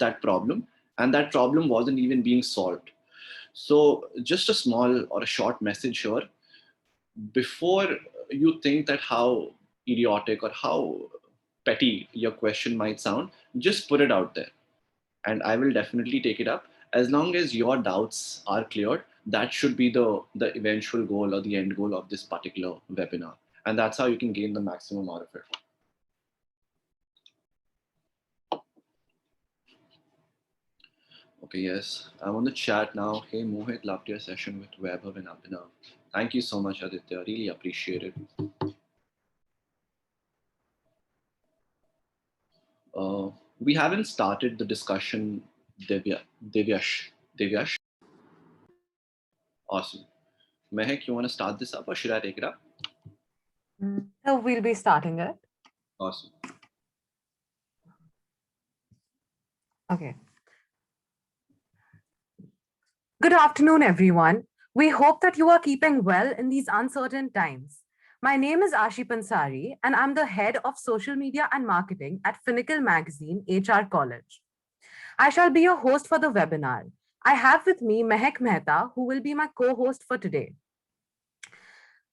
that problem, and that problem wasn't even being solved. So just a small or a short message here: before you think that how idiotic or how petty your question might sound, just put it out there, and I will definitely take it up. As long as your doubts are cleared, that should be the eventual goal or the end goal of this particular webinar. And that's how you can gain the maximum out of it. Okay, yes, I'm on the chat now. Hey, Mohit, loved your session with Vaibhav and Abhinav. Thank you so much, Aditya. Really appreciate it. We haven't started the discussion, Devyash. Awesome. Mehak, you want to start this up or should I take it up? So we'll be starting it. Awesome. Okay. Good afternoon, everyone. We hope that you are keeping well in these uncertain times. My name is Ashi Pansari, and I'm the head of social media and marketing at Finnacle Magazine, HR College. I shall be your host for the webinar. I have with me Mehak Mehta, who will be my co-host for today.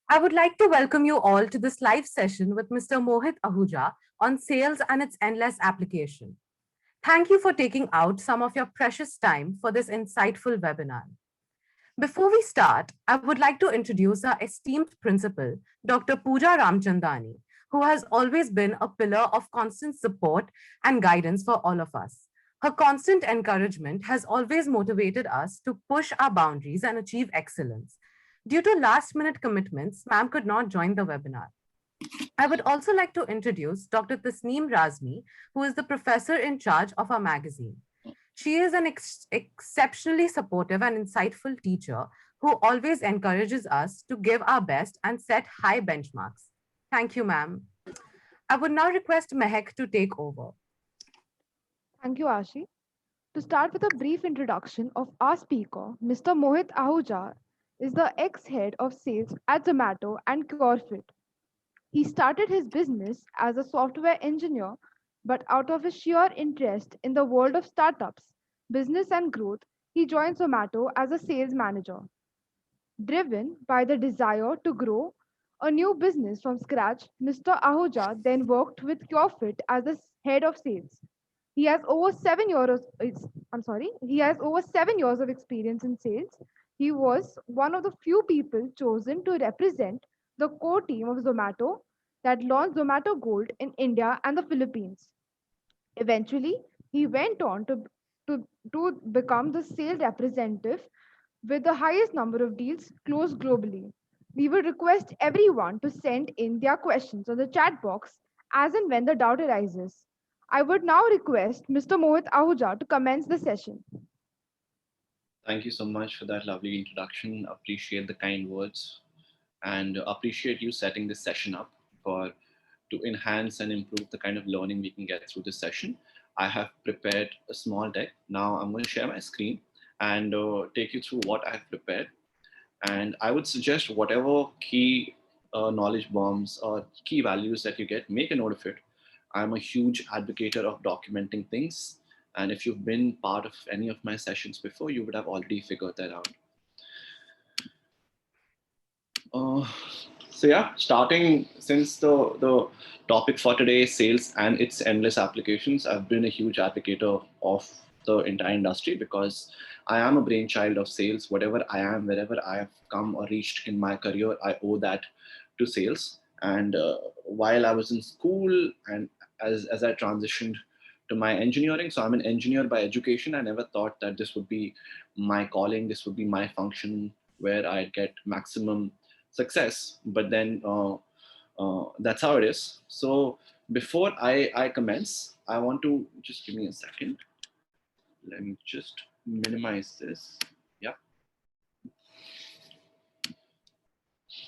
I would like to welcome you all to this live session with Mr. Mohit Ahuja on sales and its endless application. Thank you for taking out some of your precious time for this insightful webinar. Before we start, I would like to introduce our esteemed principal, Dr. Pooja Ramchandani, who has always been a pillar of constant support and guidance for all of us. Her constant encouragement has always motivated us to push our boundaries and achieve excellence. Due to last-minute commitments, ma'am could not join the webinar. I would also like to introduce Dr. Tasneem Razmi, who is the professor in charge of our magazine. She is an exceptionally supportive and insightful teacher who always encourages us to give our best and set high benchmarks. Thank you, ma'am. I would now request Mehak to take over. Thank you, Ashi. To start with a brief introduction of our speaker, Mr. Mohit Ahuja is the ex-head of sales at Zomato and Cure Fit. He started his business as a software engineer, but out of his sheer interest in the world of startups, business and growth, he joined Zomato as a sales manager. Driven by the desire to grow a new business from scratch, Mr. Ahuja then worked with Cure Fit as the head of sales. He has over 7 years of experience in sales. He was one of the few people chosen to represent the core team of Zomato that launched Zomato Gold in India and the Philippines. Eventually, he went on to become the sales representative with the highest number of deals closed globally. We would request everyone to send in their questions on the chat box as and when the doubt arises. I would now request Mr. Mohit Ahuja to commence the session. Thank you so much for that lovely introduction. Appreciate the kind words and appreciate you setting this session up to enhance and improve the kind of learning we can get through this session. I have prepared a small deck. Now I'm going to share my screen and take you through what I've prepared. And I would suggest whatever key knowledge bombs or key values that you get, make a note of it. I'm a huge advocate of documenting things. And if you've been part of any of my sessions before, you would have already figured that out. So yeah, starting since the topic for today, sales and its endless applications, I've been a huge advocate of the entire industry because I am a brainchild of sales. Whatever I am, wherever I have come or reached in my career, I owe that to sales. And while I was in school and as I transitioned to my engineering, so I'm an engineer by education, I never thought that this would be my calling, this would be my function where I'd get maximum success. But then that's how it is. So before I commence, I want to just give me a second. Let me just minimize this. Yeah.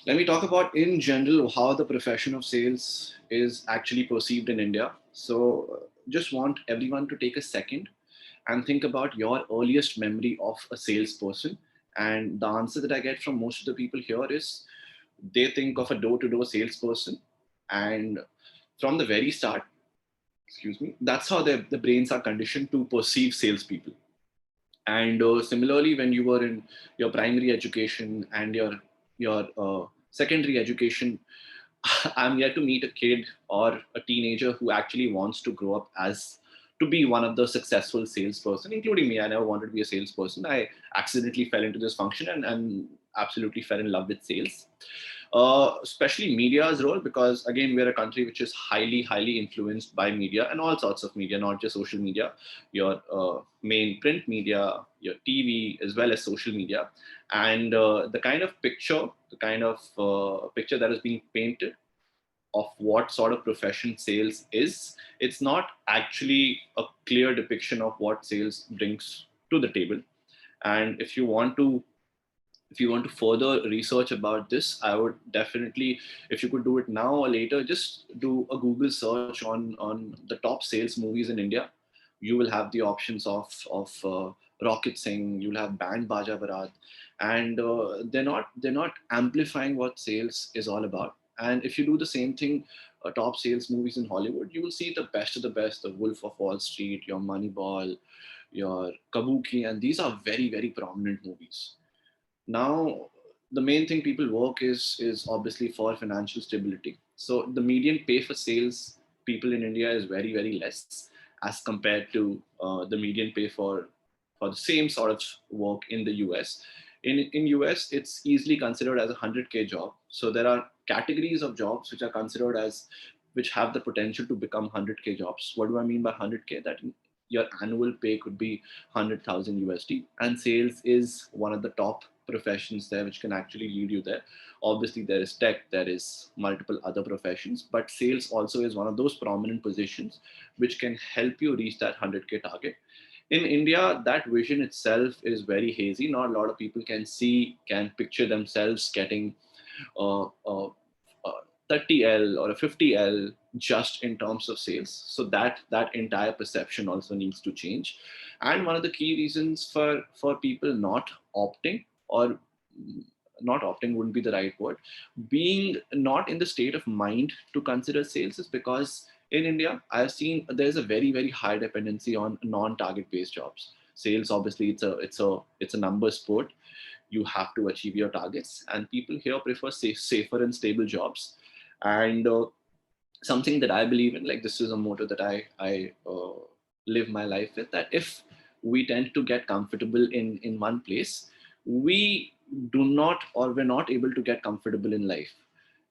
Let me talk about in general how the profession of sales is actually perceived in India. So just want everyone to take a second and think about your earliest memory of a salesperson. And the answer that I get from most of the people here is they think of a door-to-door salesperson. And from the very start, excuse me, that's how the brains are conditioned to perceive salespeople. And similarly, when you were in your primary education and your secondary education, I'm yet to meet a kid or a teenager who actually wants to grow up as to be one of the successful salesperson, including me. I never wanted to be a salesperson. I accidentally fell into this function and absolutely fell in love with sales. Especially media's role, because again, we're a country which is highly influenced by media and all sorts of media, not just social media, your main print media, your TV, as well as social media. And the kind of picture, picture that is being painted of what sort of profession sales is, it's not actually a clear depiction of what sales brings to the table. And if you want to further research about this, I would definitely, if you could do it now or later, just do a Google search on the top sales movies in India. You will have the options of Rocket Singh, you'll have Band Baja Barat, and they're not amplifying what sales is all about. And if you do the same thing, top sales movies in Hollywood, you will see the best of the best, the Wolf of Wall Street, your Moneyball, your Kabuki, and these are very prominent movies. Now, the main thing people work is obviously for financial stability. So the median pay for sales people in India is very less as compared to the median pay for the same sort of work in the US. In US, it's easily considered as a 100K job. So there are categories of jobs which are considered as, which have the potential to become 100K jobs. What do I mean by 100K? That your annual pay could be 100,000 USD, and sales is one of the top professions there which can actually lead you there. Obviously, there is tech, there is multiple other professions, but sales also is one of those prominent positions which can help you reach that 100K target. In India, that vision itself is very hazy. Not a lot of people can picture themselves getting a 30L or a 50L just in terms of sales. So that entire perception also needs to change. And one of the key reasons for people opting or not opting wouldn't be the right word, being not in the state of mind to consider sales, is because in India, I've seen there's a very high dependency on non-target based jobs. Sales, obviously, it's a number sport. You have to achieve your targets, and people here prefer safer and stable jobs. And something that I believe in, like this is a motto that I live my life with, that if we tend to get comfortable in one place, we do not, or we're not able to get comfortable in life.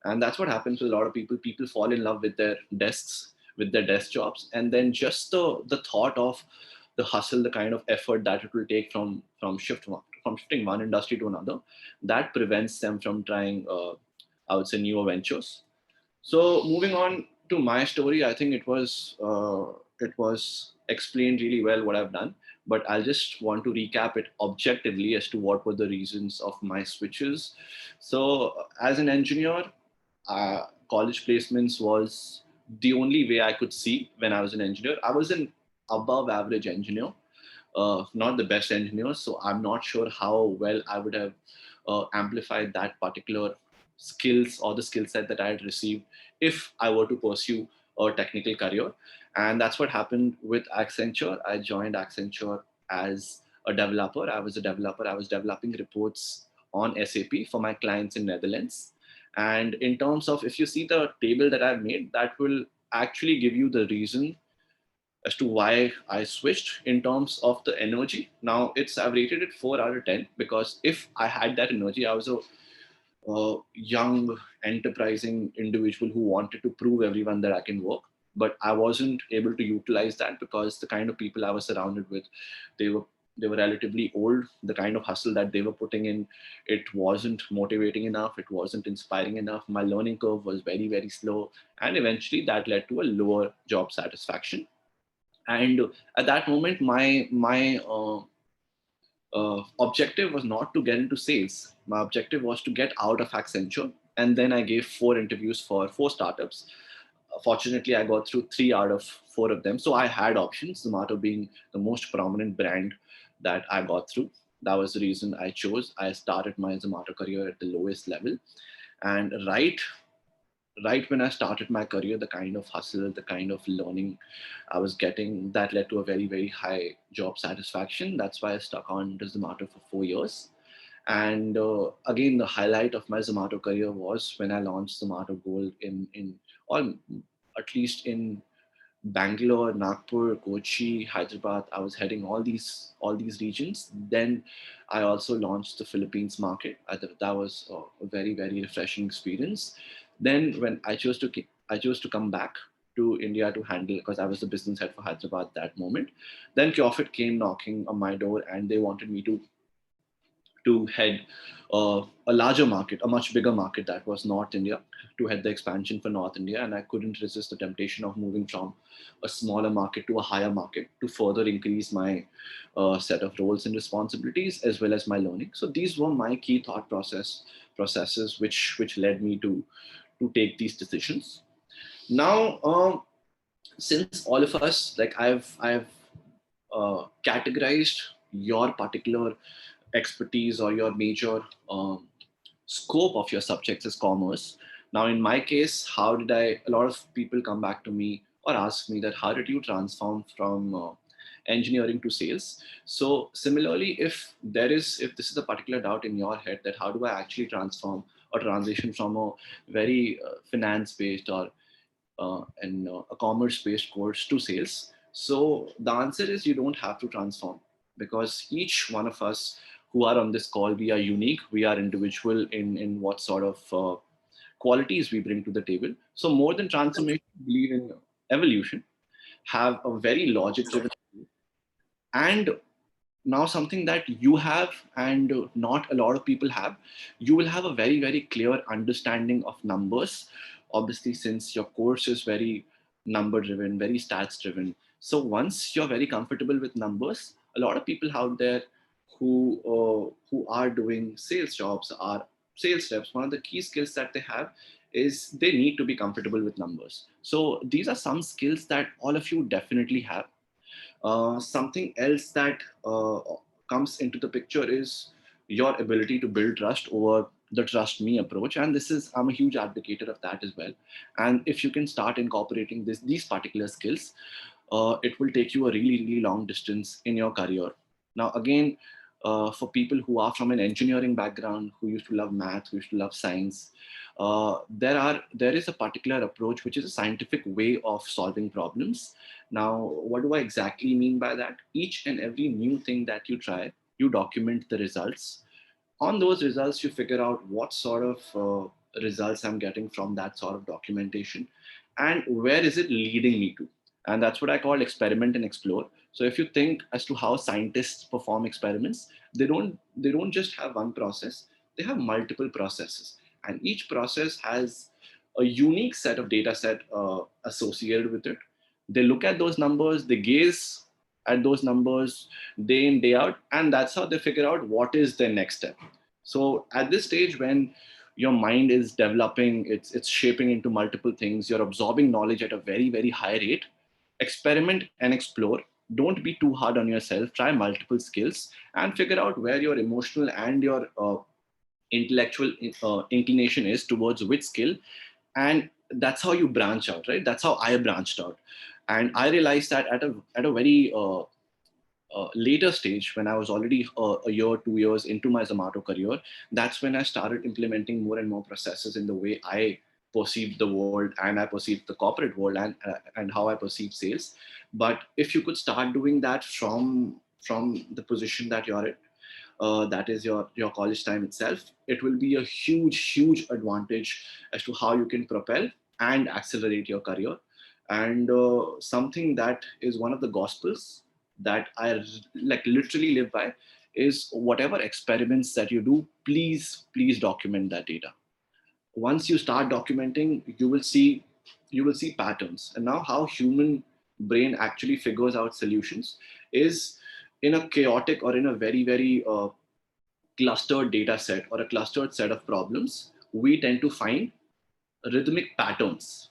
And that's what happens with a lot of people. People fall in love with their desks, with their desk jobs, and then just the thought of the hustle, the kind of effort that it will take from shifting one industry to another, that prevents them from trying, I would say, newer ventures. So moving on to my story, I think it was explained really well what I've done, but I'll just want to recap it objectively as to what were the reasons of my switches. So as an engineer, college placements was the only way I could see when I was an engineer. I was an above average engineer, not the best engineer. So I'm not sure how well I would have amplified that particular skills or the skill set that I had received if I were to pursue a technical career. And that's what happened with Accenture. I joined Accenture as a developer. I was a developer. I was developing reports on SAP for my clients in Netherlands. And in terms of, if you see the table that I've made, that will actually give you the reason as to why I switched in terms of the energy. Now I've rated it 4 out of 10, because if I had that energy, I was a young, enterprising individual who wanted to prove everyone that I can work. But I wasn't able to utilize that because the kind of people I was surrounded with, they were they were relatively old. The kind of hustle that they were putting in, it wasn't motivating enough. It wasn't inspiring enough. My learning curve was very slow, and eventually that led to a lower job satisfaction. And at that moment, my objective was not to get into sales. My objective was to get out of Accenture. And then I gave 4 interviews for 4 startups. Fortunately, I got through 3 out of 4 of them. So I had options, Zomato being the most prominent brand that I got through. That was the reason I chose. I started my Zomato career at the lowest level. And right right when I started my career, the kind of hustle, the kind of learning I was getting, that led to a very, very high job satisfaction. That's why I stuck on to Zomato for 4 years. And again, the highlight of my Zomato career was when I launched Zomato Gold in or at least in Bangalore, Nagpur, Kochi, Hyderabad. I was heading all these regions. Then I also launched the Philippines market. That was a very, very refreshing experience. Then when I chose to come back to India to handle, because I was the business head for Hyderabad that moment. Then Cure Fit came knocking on my door, and they wanted me to head a larger market, a much bigger market, that was North India, to head the expansion for North India. And I couldn't resist the temptation of moving from a smaller market to a higher market to further increase my set of roles and responsibilities as well as my learning. So these were my key processes which led me to take these decisions. Now, since all of us, like I've categorized your particular expertise or your major scope of your subjects as commerce. Now, in my case, how did I? A lot of people come back to me or ask me that how did you transform from engineering to sales? So similarly, if this is a particular doubt in your head that how do I actually transform or transition from a very finance based or a commerce based course to sales? So the answer is you don't have to transform, because each one of us who are on this call, we are unique, we are individual in what sort of qualities we bring to the table. So more than transformation, believe in evolution, have a very logic driven, and now something that you have and not a lot of people have, you will have a very, very clear understanding of numbers, obviously, since your course is very number driven, very stats driven. So once you're very comfortable with numbers, a lot of people out there who are doing sales jobs are sales reps. One of the key skills that they have is they need to be comfortable with numbers. So these are some skills that all of you definitely have. Something else that comes into the picture is your ability to build trust over the trust me approach. And I'm a huge advocate of that as well. And if you can start incorporating these particular skills, it will take you a really, really long distance in your career. Now, again, for people who are from an engineering background, who used to love math, who used to love science, there is a particular approach which is a scientific way of solving problems. Now, what do I exactly mean by that? Each and every new thing that you try, you document the results. On those results, you figure out what sort of results I'm getting from that sort of documentation, and where is it leading me to. And that's what I call experiment and explore. So if you think as to how scientists perform experiments, they don't just have one process, they have multiple processes, and each process has a unique set of data set associated with it. They look at those numbers, they gaze at those numbers day in day out, and that's how they figure out what is their next step. So at this stage, when your mind is developing, it's shaping into multiple things, you're absorbing knowledge at a very, very high rate. Experiment and explore. Don't be too hard on yourself. Try multiple skills and figure out where your emotional and your intellectual inclination is towards which skill. And that's how you branch out, right? That's how I branched out. And I realized that at a very later stage, when I was already a year, 2 years into my Zomato career, that's when I started implementing more and more processes in the way I perceived the world, and I perceived the corporate world, and how I perceive sales. But if you could start doing that from the position that you're in, that is your college time itself, it will be a huge advantage as to how you can propel and accelerate your career. And something that is one of the gospels that I like literally live by is whatever experiments that you do, please document that data. Once you start documenting, you will see patterns. And now how human brain actually figures out solutions is in a chaotic or in a very, very clustered data set or a clustered set of problems, we tend to find rhythmic patterns.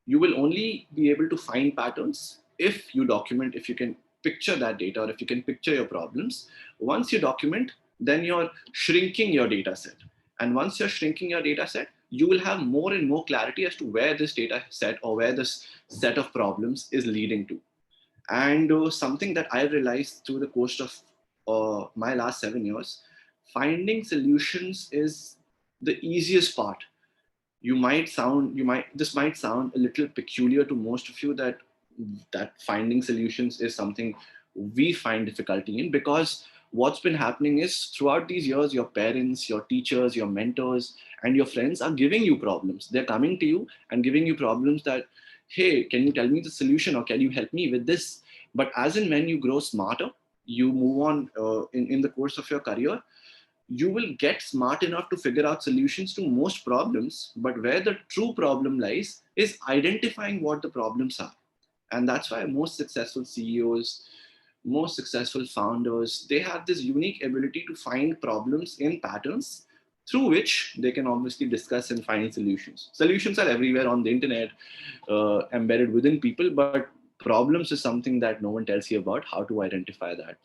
You will only be able to find patterns if you document, if you can picture that data, or if you can picture your problems. Once you document, then you're shrinking your data set. And once you're shrinking your data set, you will have more and more clarity as to where this data set or where this set of problems is leading to. And something that I realized through the course of my last 7 years, finding solutions is the easiest part. This might sound a little peculiar to most of you, that finding solutions is something we find difficulty in, because what's been happening is throughout these years, your parents, your teachers, your mentors, and your friends are giving you problems. They're coming to you and giving you problems that, hey, can you tell me the solution, or can you help me with this? But as and when you grow smarter, you move on in the course of your career, you will get smart enough to figure out solutions to most problems. But where the true problem lies is identifying what the problems are. And that's why most successful CEOs, most successful founders, they have this unique ability to find problems in patterns through which they can obviously discuss and find solutions. Solutions are everywhere on the internet, embedded within people, but problems is something that no one tells you about, how to identify that.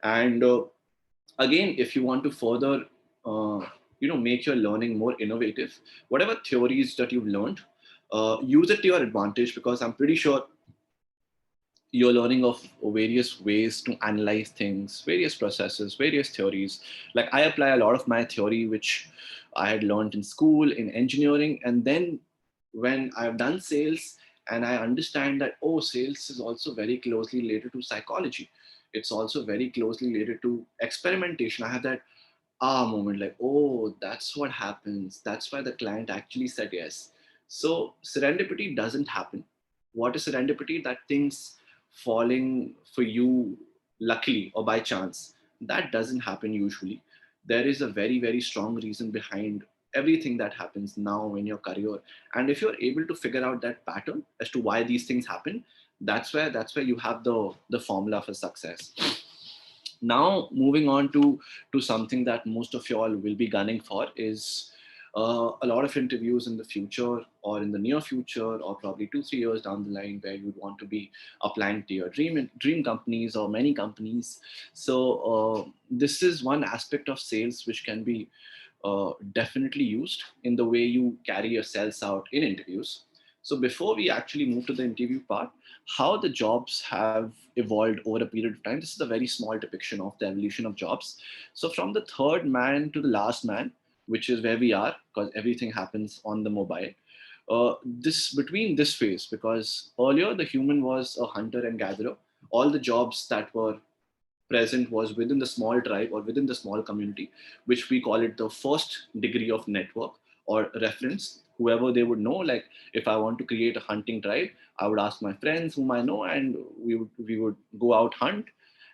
And again, if you want to further make your learning more innovative, whatever theories that you've learned, use it to your advantage, because I'm pretty sure you're learning of various ways to analyze things, various processes, various theories. Like, I apply a lot of my theory which I had learned in school in engineering, and then when I've done sales and I understand that, oh, sales is also very closely related to psychology, it's also very closely related to experimentation. I have that moment, like, oh, that's what happens, that's why the client actually said yes. So serendipity doesn't happen. What is serendipity? That things falling for you luckily or by chance, that doesn't happen usually. There is a very, very strong reason behind everything that happens now in your career. And if you're able to figure out that pattern as to why these things happen, that's where you have the formula for success. Now, moving on to something that most of you all will be gunning for is a lot of interviews in the future, or in the near future, or probably 2-3 years down the line, where you'd want to be applying to your dream companies or many companies. So this is one aspect of sales which can be definitely used in the way you carry yourselves out in interviews. So before we actually move to the interview part, how the jobs have evolved over a period of time. This is a very small depiction of the evolution of jobs. So from the third man to the last man, which is where we are, because everything happens on the mobile. This between this phase, because earlier the human was a hunter and gatherer. All the jobs that were present was within the small tribe or within the small community, which we call it the first degree of network or reference. Whoever they would know, like if I want to create a hunting tribe, I would ask my friends whom I know, and we would go out hunt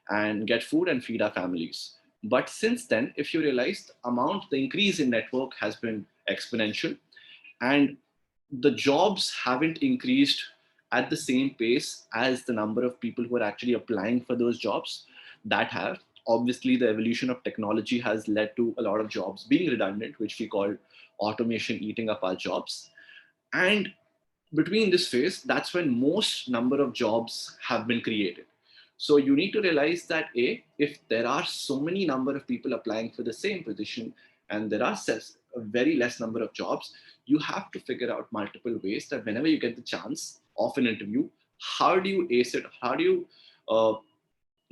and get food and feed our families. But since then, if you realize the increase in network has been exponential, and the jobs haven't increased at the same pace as the number of people who are actually applying for those jobs that have. Obviously, the evolution of technology has led to a lot of jobs being redundant, which we call automation eating up our jobs. And between this phase, that's when most number of jobs have been created. So you need to realize that, if there are so many number of people applying for the same position, and there are a very less number of jobs, you have to figure out multiple ways that whenever you get the chance of an interview, how do you ace it? How do you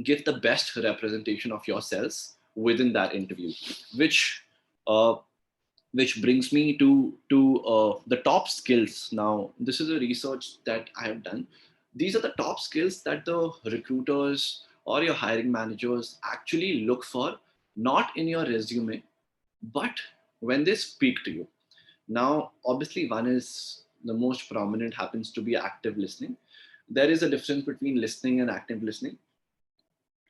give the best representation of yourselves within that interview? Which uh, which brings me to the top skills. Now, this is a research that I have done. These are the top skills that the recruiters or your hiring managers actually look for, not in your resume, but when they speak to you. Now, obviously, one is the most prominent, happens to be active listening. There is a difference between listening and active listening.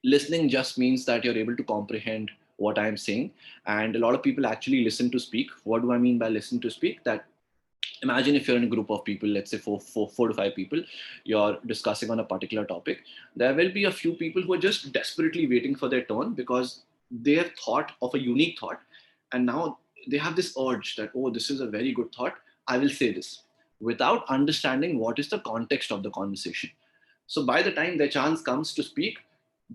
Listening just means that you're able to comprehend what I'm saying, and a lot of people actually listen to speak. What do I mean by listen to speak? That, imagine if you're in a group of people, let's say four to five people, you're discussing on a particular topic. There will be a few people who are just desperately waiting for their turn, because they have thought of a unique thought, and now they have this urge that, oh, this is a very good thought, I will say this, without understanding what is the context of the conversation. So by the time their chance comes to speak,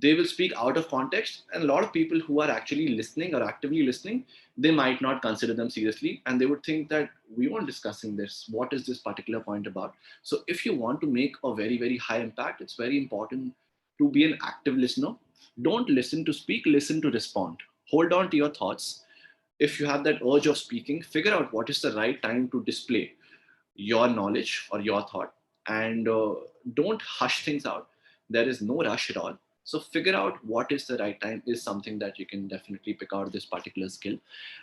They will speak out of context, and a lot of people who are actually listening or actively listening, they might not consider them seriously, and they would think that we weren't discussing this, what is this particular point about. So if you want to make a very, very high impact, it's very important to be an active listener. Don't listen to speak, listen to respond. Hold on to your thoughts. If you have that urge of speaking, figure out what is the right time to display your knowledge or your thought, and don't hush things out. There is no rush at all. So figure out what is the right time is something that you can definitely pick out this particular skill.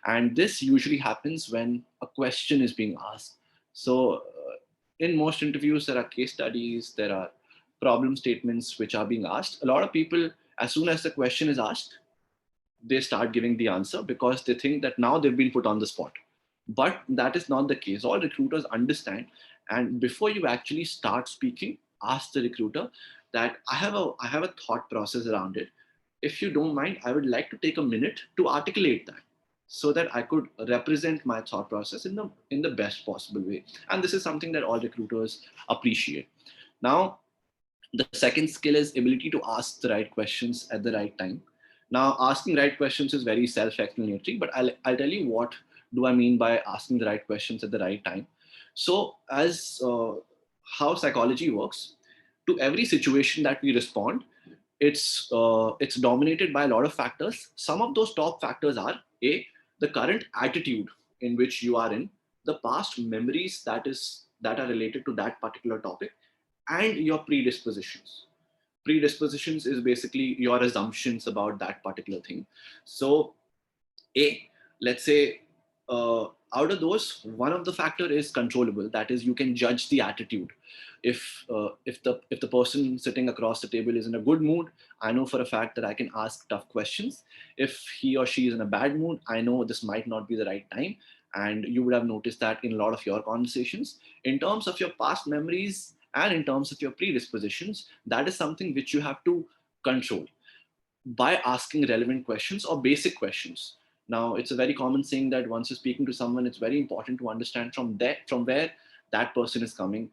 And this usually happens when a question is being asked. So in most interviews, there are case studies, there are problem statements which are being asked. A lot of people, as soon as the question is asked, they start giving the answer because they think that now they've been put on the spot. But that is not the case. All recruiters understand. And before you actually start speaking, ask the recruiter that I have a thought process around it. If you don't mind, I would like to take a minute to articulate that so that I could represent my thought process in the best possible way. And this is something that all recruiters appreciate. Now, the second skill is ability to ask the right questions at the right time. Now, asking right questions is very self-explanatory, but I'll tell you what do I mean by asking the right questions at the right time. So, as how psychology works, to every situation that we respond, it's dominated by a lot of factors. Some of those top factors are a the current attitude in which you are in, the past memories that are related to that particular topic, and your predispositions. Predispositions is basically your assumptions about that particular thing. So a let's say out of those, one of the factor is controllable, that is you can judge the attitude. If the person sitting across the table is in a good mood, I know for a fact that I can ask tough questions. If he or she is in a bad mood, I know this might not be the right time. And you would have noticed that in a lot of your conversations, in terms of your past memories and in terms of your predispositions, that is something which you have to control by asking relevant questions or basic questions. Now, it's a very common saying that once you're speaking to someone, it's very important to understand from where that person is coming,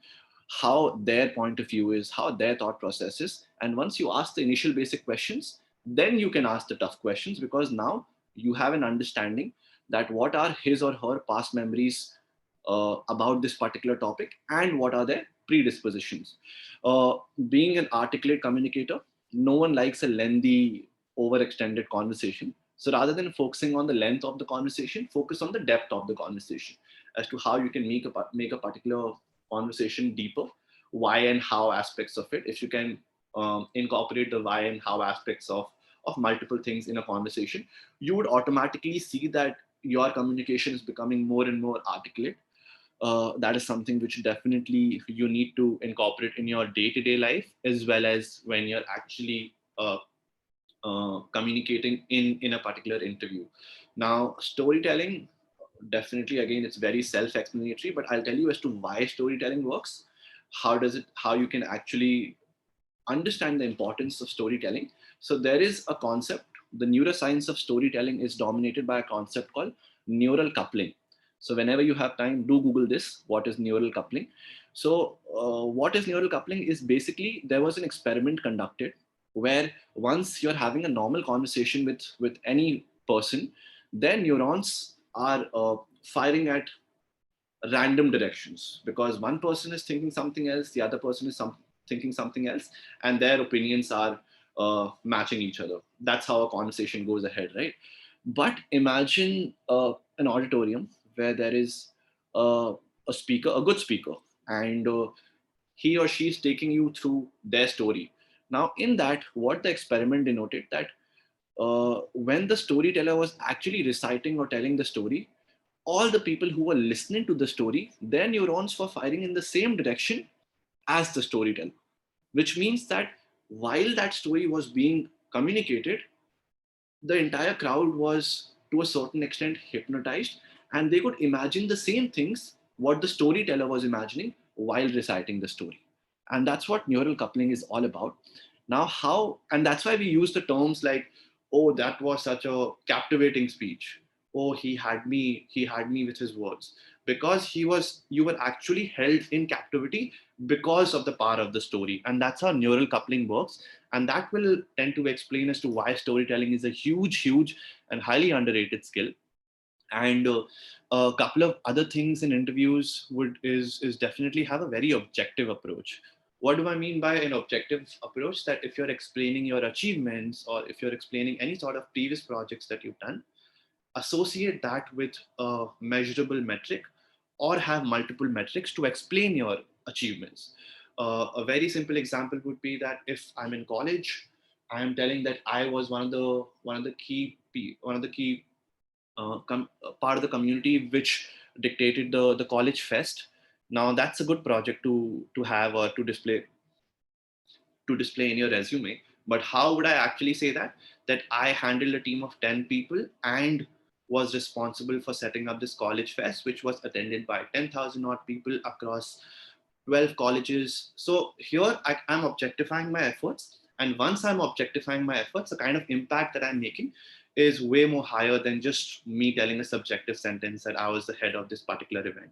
how their point of view is, how their thought process is. And once you ask the initial basic questions, then you can ask the tough questions, because now you have an understanding that what are his or her past memories about this particular topic and what are their predispositions. Uh, Being an articulate communicator, no one likes a lengthy, overextended conversation. So rather than focusing on the length of the conversation, focus on the depth of the conversation as to how you can make a particular conversation deeper. Why and how aspects of it. If you can incorporate the why and how aspects of multiple things in a conversation, you would automatically see that your communication is becoming more and more articulate. That is something which definitely you need to incorporate in your day-to-day life, as well as when you're actually communicating in a particular interview. Now, storytelling, definitely, again, it's very self-explanatory, but I'll tell you as to why storytelling works. How you can actually understand the importance of storytelling. So there is a concept, the neuroscience of storytelling is dominated by a concept called neural coupling. So whenever you have time, do Google this, what is neural coupling. So what is neural coupling is basically, there was an experiment conducted where once you're having a normal conversation with any person, then neurons are firing at random directions, because one person is thinking something else, the other person is thinking something else, and their opinions are matching each other. That's how a conversation goes ahead, right? But imagine an auditorium where there is a speaker, a good speaker, and he or she is taking you through their story. Now, in that, what the experiment denoted that when the storyteller was actually reciting or telling the story, all the people who were listening to the story, their neurons were firing in the same direction as the storyteller, which means that while that story was being communicated, the entire crowd was to a certain extent hypnotized, and they could imagine the same things what the storyteller was imagining while reciting the story. And that's what neural coupling is all about. Now, how, and that's why we use the terms like, oh, that was such a captivating speech, oh, he had me with his words. because you were actually held in captivity because of the power of the story. And that's how neural coupling works. And that will tend to explain as to why storytelling is a huge and highly underrated skill. And a couple of other things in interviews is definitely have a very objective approach. What do I mean by an objective approach? That if you're explaining your achievements, or if you're explaining any sort of previous projects that you've done, associate that with a measurable metric, or have multiple metrics to explain your achievements. A very simple example would be that if I'm in college, I'm telling that I was one of the key part of the community which dictated the college fest. Now that's a good project to have, or to display in your resume. But how would I actually say that I handled a team of 10 people and was responsible for setting up this college fest, which was attended by 10,000 odd people across 12 colleges. So here I'm objectifying my efforts. And once I'm objectifying my efforts, the kind of impact that I'm making is way more higher than just me telling a subjective sentence that I was the head of this particular event.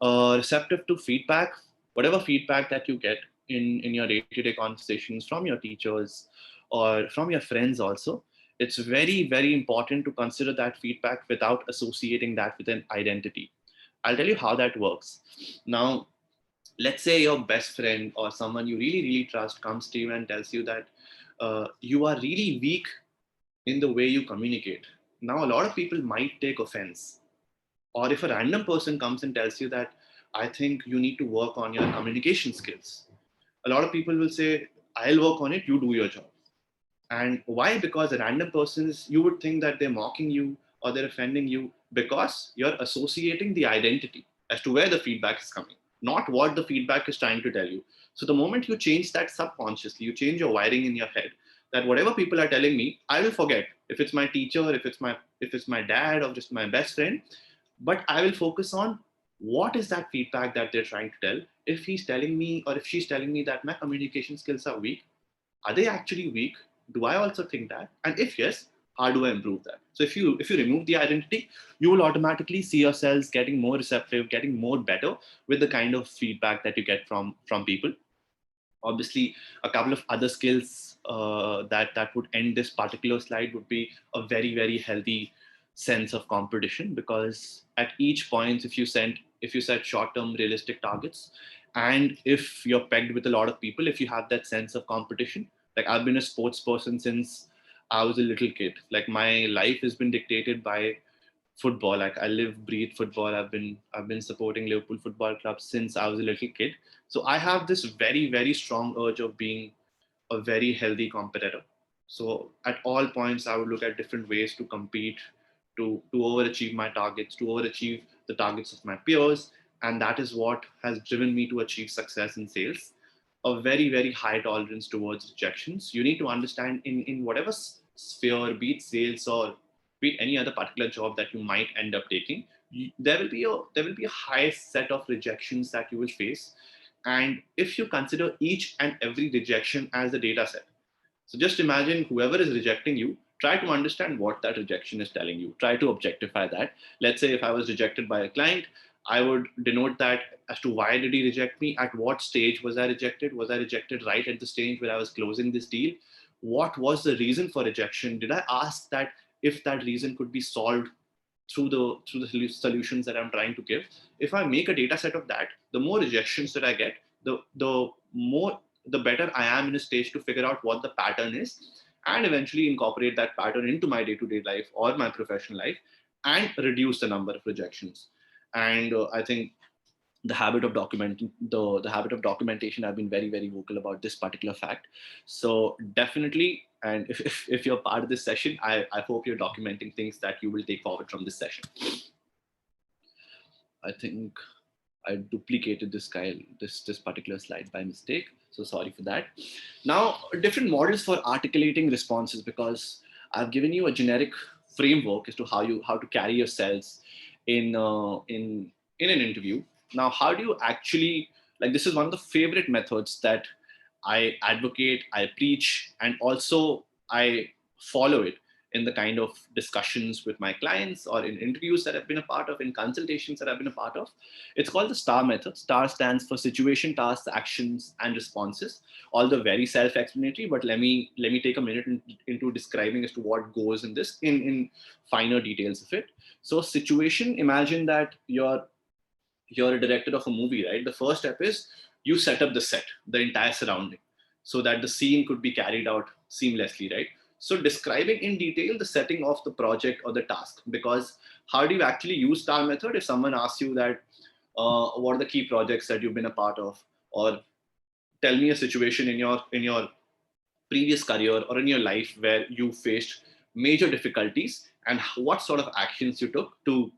Receptive to feedback, whatever feedback that you get in your day-to-day conversations from your teachers or from your friends also, it's very important to consider that feedback without associating that with an identity. I'll tell you how that works. Now, let's say your best friend or someone you really trust comes to you and tells you that you are really weak in the way you communicate. Now, a lot of people might take offense. Or if a random person comes and tells you that, I think you need to work on your communication skills, a lot of people will say, I'll work on it, you do your job. And why? Because a random persons, you would think that they're mocking you or they're offending you because you're associating the identity as to where the feedback is coming, not what the feedback is trying to tell you. So the moment you change that subconsciously, you change your wiring in your head, that whatever people are telling me, I will forget. If it's my teacher, if it's my dad, or just my best friend, but I will focus on what is that feedback that they're trying to tell. If he's telling me, or if she's telling me that my communication skills are weak, are they actually weak? Do I also think that? And if yes, how do I improve that? So if you remove the identity, you will automatically see yourselves getting more receptive, getting more better with the kind of feedback that you get from people. Obviously, a couple of other skills that would end this particular slide would be a very healthy sense of competition, because at each point, if you set short-term realistic targets, and if you're pegged with a lot of people, if you have that sense of competition. Like, I've been a sports person since I was a little kid. Like, my life has been dictated by football. Like, I live, breathe football. I've been supporting Liverpool Football Club since I was a little kid. So I have this very strong urge of being a very healthy competitor. So at all points, I would look at different ways to compete, to overachieve my targets, to overachieve the targets of my peers. And that is what has driven me to achieve success in sales. A very high tolerance towards rejections. You need to understand, in whatever sphere, be it sales or be it any other particular job that you might end up taking, there will be a high set of rejections that you will face. And if you consider each and every rejection as a data set, so just imagine whoever is rejecting you, try to understand what that rejection is telling you. Try to objectify that. Let's say if I was rejected by a client, I would denote that as to why did he reject me? At what stage was I rejected? Was I rejected right at the stage where I was closing this deal? What was the reason for rejection? Did I ask that if that reason could be solved through the solutions that I'm trying to give? If I make a data set of that, the more rejections that I get, the better I am in a stage to figure out what the pattern is, and eventually incorporate that pattern into my day-to-day life or my professional life, and reduce the number of rejections. And I think the habit of documentation, I've been very vocal about this particular fact. So definitely, and if you're part of this session, I hope you're documenting things that you will take forward from this session. I think I duplicated this particular slide by mistake. So sorry for that. Now, different models for articulating responses, because I've given you a generic framework as to how to carry yourselves in an interview. Now, how do you actually, like, this is one of the favorite methods that I advocate, I preach, and also I follow it, in the kind of discussions with my clients or in interviews that I've been a part of, in consultations that I've been a part of. It's called the STAR method. STAR stands for situation, tasks, actions, and responses. Although very self-explanatory, but let me take a minute into describing as to what goes in this in finer details of it. So situation, imagine that you're a director of a movie, right? The first step is you set up the set, the entire surrounding, so that the scene could be carried out seamlessly, right? So describing in detail the setting of the project or the task, because how do you actually use STAR method if someone asks you that, what are the key projects that you've been a part of, or tell me a situation in your previous career or in your life where you faced major difficulties and what sort of actions you took to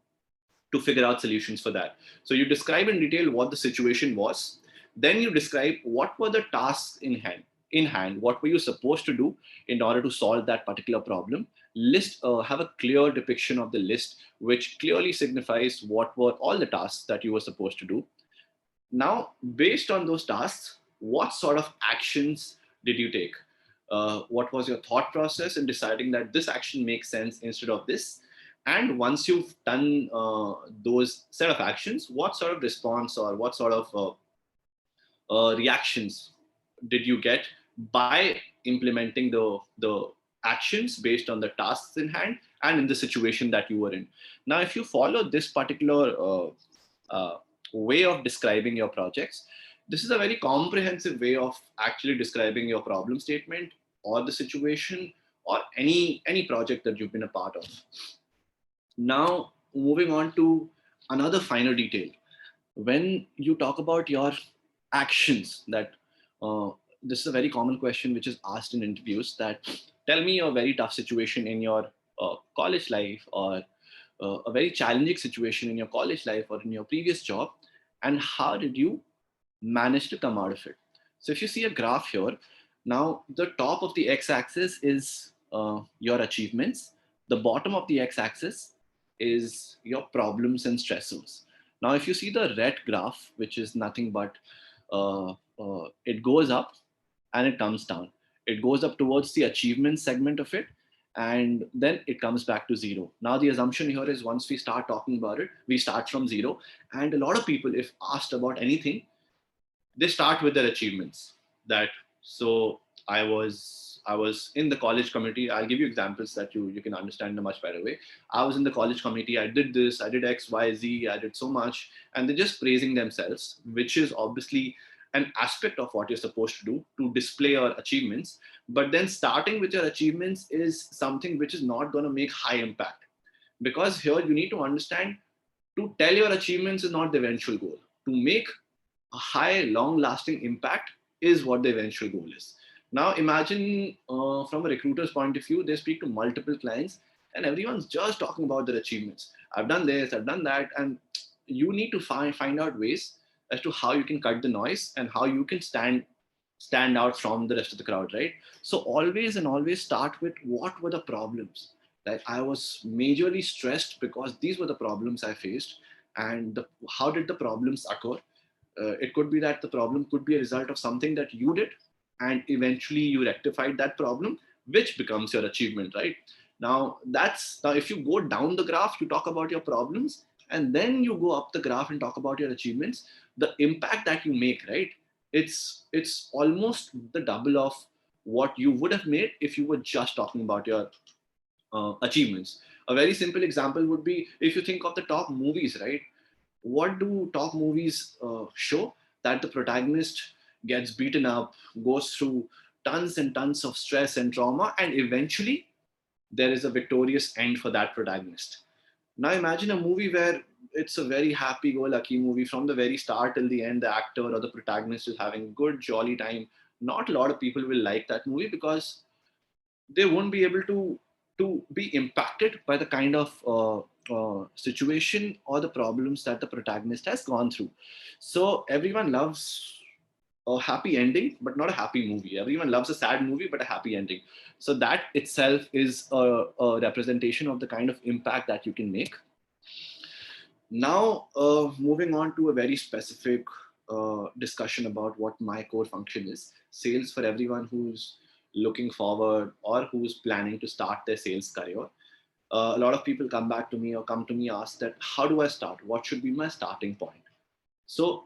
figure out solutions for that. So you describe in detail what the situation was. Then you describe what were the tasks in hand, what were you supposed to do in order to solve that particular problem. Have a clear depiction of the list, which clearly signifies what were all the tasks that you were supposed to do. Now, based on those tasks, what sort of actions did you take? What was your thought process in deciding that this action makes sense instead of this? And once you've done those set of actions, what sort of response or what sort of reactions did you get by implementing the actions based on the tasks in hand and in the situation that you were in? Now, if you follow this particular way of describing your projects, this is a very comprehensive way of actually describing your problem statement or the situation or any project that you've been a part of. Now, moving on to another finer detail. When you talk about your actions, that this is a very common question which is asked in interviews, that tell me a very tough situation in your college life, or a very challenging situation in your college life or in your previous job, and how did you manage to come out of it. So if you see a graph here, now the top of the x-axis is your achievements, the bottom of the x-axis is your problems and stressors. Now if you see the red graph, which is nothing but it goes up and it comes down. It goes up towards the achievement segment of it, and then it comes back to zero. Now the assumption here is once we start talking about it, we start from zero. And a lot of people, if asked about anything, they start with their achievements. That, so I was in the college committee. I'll give you examples that you can understand in a much better way. I was in the college committee, I did this, I did XYZ, I did so much. And they're just praising themselves, which is obviously an aspect of what you're supposed to do, to display your achievements. But then starting with your achievements is something which is not going to make high impact, because here you need to understand, to tell your achievements is not the eventual goal. To make a high, long-lasting impact is what the eventual goal is. Now, imagine from a recruiter's point of view, they speak to multiple clients, and everyone's just talking about their achievements. I've done this, I've done that, and you need to find out ways as to how you can cut the noise and how you can stand out from the rest of the crowd, right? So always start with what were the problems. Like, I was majorly stressed because these were the problems I faced, and how did the problems occur? It could be that the problem could be a result of something that you did, and eventually you rectified that problem, which becomes your achievement, right? Now if you go down the graph, you talk about your problems, and then you go up the graph and talk about your achievements. The impact that you make, right? It's almost the double of what you would have made if you were just talking about your achievements. A very simple example would be, if you think of the top movies, right? What do top movies show? That the protagonist gets beaten up, goes through tons and tons of stress and trauma, and eventually there is a victorious end for that protagonist. Now imagine a movie where it's a very happy-go-lucky movie from the very start till the end. The actor or the protagonist is having a good, jolly time. Not a lot of people will like that movie, because they won't be able to be impacted by the kind of situation or the problems that the protagonist has gone through. So everyone loves a happy ending, but not a happy movie. Everyone loves a sad movie, but a happy ending. So that itself is a representation of the kind of impact that you can make. Now, moving on to a very specific discussion about what my core function is. Sales, for everyone who's looking forward or who's planning to start their sales career, a lot of people come back to me or come to me ask that how do I start? What should be my starting point? So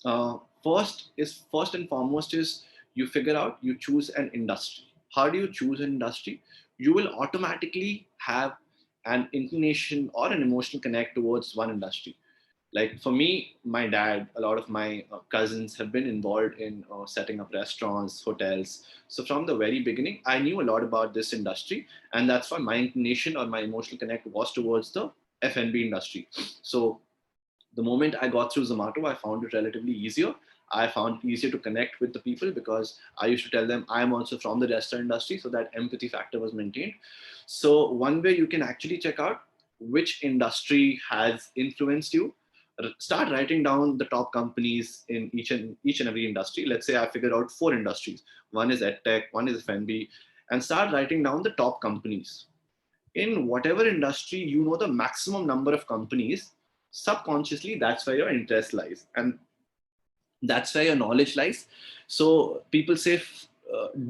uh, first and foremost is you figure out, you choose an industry. How do you choose an industry? You will automatically have an inclination or an emotional connect towards one industry. Like for me, my dad, a lot of my cousins have been involved in setting up restaurants, hotels. So from the very beginning, I knew a lot about this industry, and that's why my inclination or my emotional connect was towards the F&B industry. So the moment I got through Zomato, I found it relatively easier. I found it easier to connect with the people because I used to tell them I'm also from the restaurant industry, so that empathy factor was maintained. So one way you can actually check out which industry has influenced you. Start writing down the top companies in each and every industry. Let's say I figured out 4 industries. One is edtech, one is F&B, and start writing down the top companies in whatever industry. You know the maximum number of companies. Subconsciously, that's where your interest lies, and that's where your knowledge lies. So people say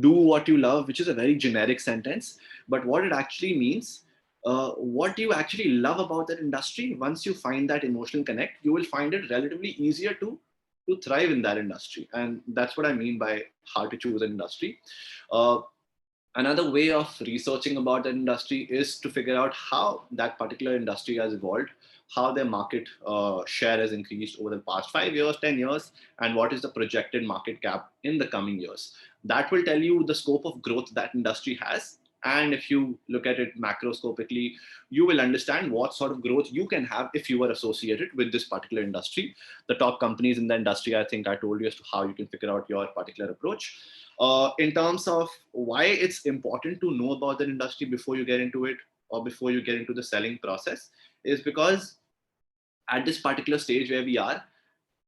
do what you love, which is a very generic sentence, but what it actually means, what you actually love about that industry, once you find that emotional connect, you will find it relatively easier to thrive in that industry. And that's what I mean by how to choose an industry. uh, Another way of researching about that industry is to figure out how that particular industry has evolved, how their market share has increased over the past 5 years, 10 years, and what is the projected market cap in the coming years. That will tell you the scope of growth that industry has. And if you look at it macroscopically, you will understand what sort of growth you can have if you are associated with this particular industry. The top companies in the industry, I think I told you as to how you can figure out your particular approach. In terms of why it's important to know about the industry before you get into it or before you get into the selling process, is because at this particular stage where we are,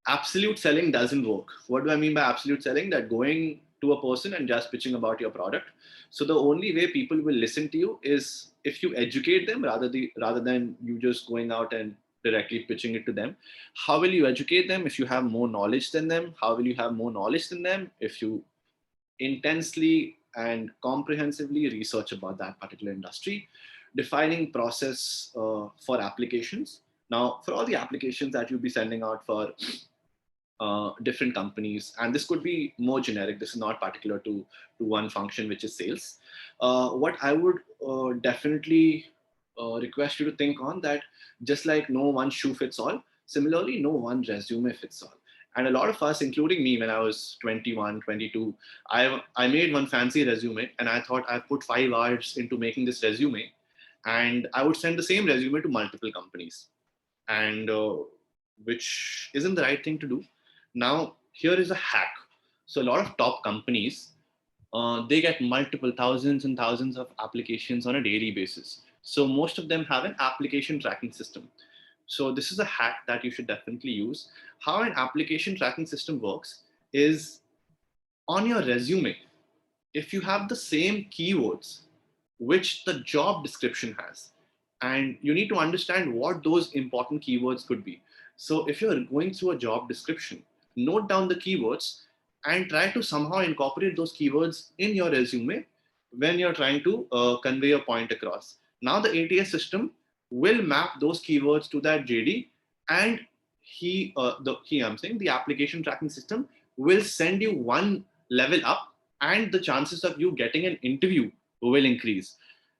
absolute selling doesn't work. What do I mean by absolute selling? That going to a person and just pitching about your product. So the only way people will listen to you is if you educate them, rather than you just going out and directly pitching it to them. How will you educate them if you have more knowledge than them? How will you have more knowledge than them if you intensely and comprehensively research about that particular industry? Defining process for applications. Now, for all the applications that you'll be sending out for different companies, and this could be more generic, this is not particular to one function, which is sales. What I would definitely request you to think on that, just like no one shoe fits all, similarly, no one resume fits all. And a lot of us, including me, when I was 21, 22, I made one fancy resume and I thought I put 5 hours into making this resume, and I would send the same resume to multiple companies, and which isn't the right thing to do. Now, here is a hack. So, a lot of top companies, they get multiple thousands and thousands of applications on a daily basis. So, most of them have an application tracking system. So, this is a hack that you should definitely use. How an application tracking system works is on your resume, if you have the same keywords which the job description has, and you need to understand what those important keywords could be. So if you're going through a job description, note down the keywords and try to somehow incorporate those keywords in your resume when you're trying to convey a point across. Now the ATS system will map those keywords to that JD, and I'm saying the application tracking system will send you one level up, and the chances of you getting an interview will increase.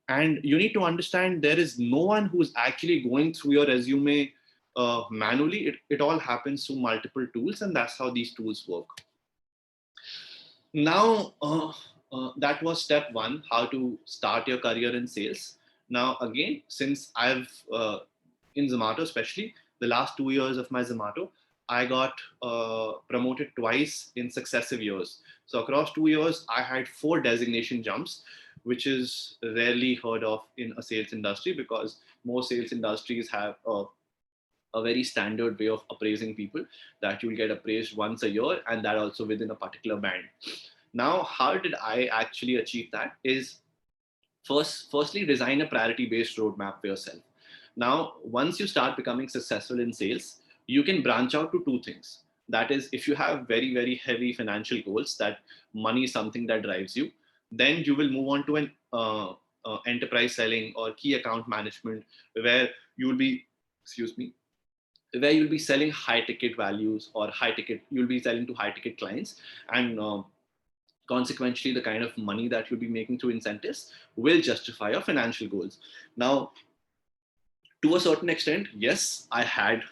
And you need to understand there is no one who's actually going through your resume manually. It all happens through multiple tools, and that's how these tools work. Now, that was step one, how to start your career in sales. Now, again, since I've, in Zomato especially, the last 2 years of my Zomato, I got promoted twice in successive years. So across 2 years, I had 4 designation jumps, which is rarely heard of in a sales industry, because most sales industries have a very standard way of appraising people, that you will get appraised once a year, and that also within a particular band. Now, how did I actually achieve that? Is firstly, design a priority based roadmap for yourself. Now, once you start becoming successful in sales, you can branch out to two things. That is, if you have very, very heavy financial goals, that money is something that drives you, Then you will move on to an enterprise selling or key account management, where you will be, excuse me, where you'll be selling high ticket values or high ticket, you'll be selling to high ticket clients, and consequently the kind of money that you'll be making through incentives will justify your financial goals. Now, to a certain extent, yes, I had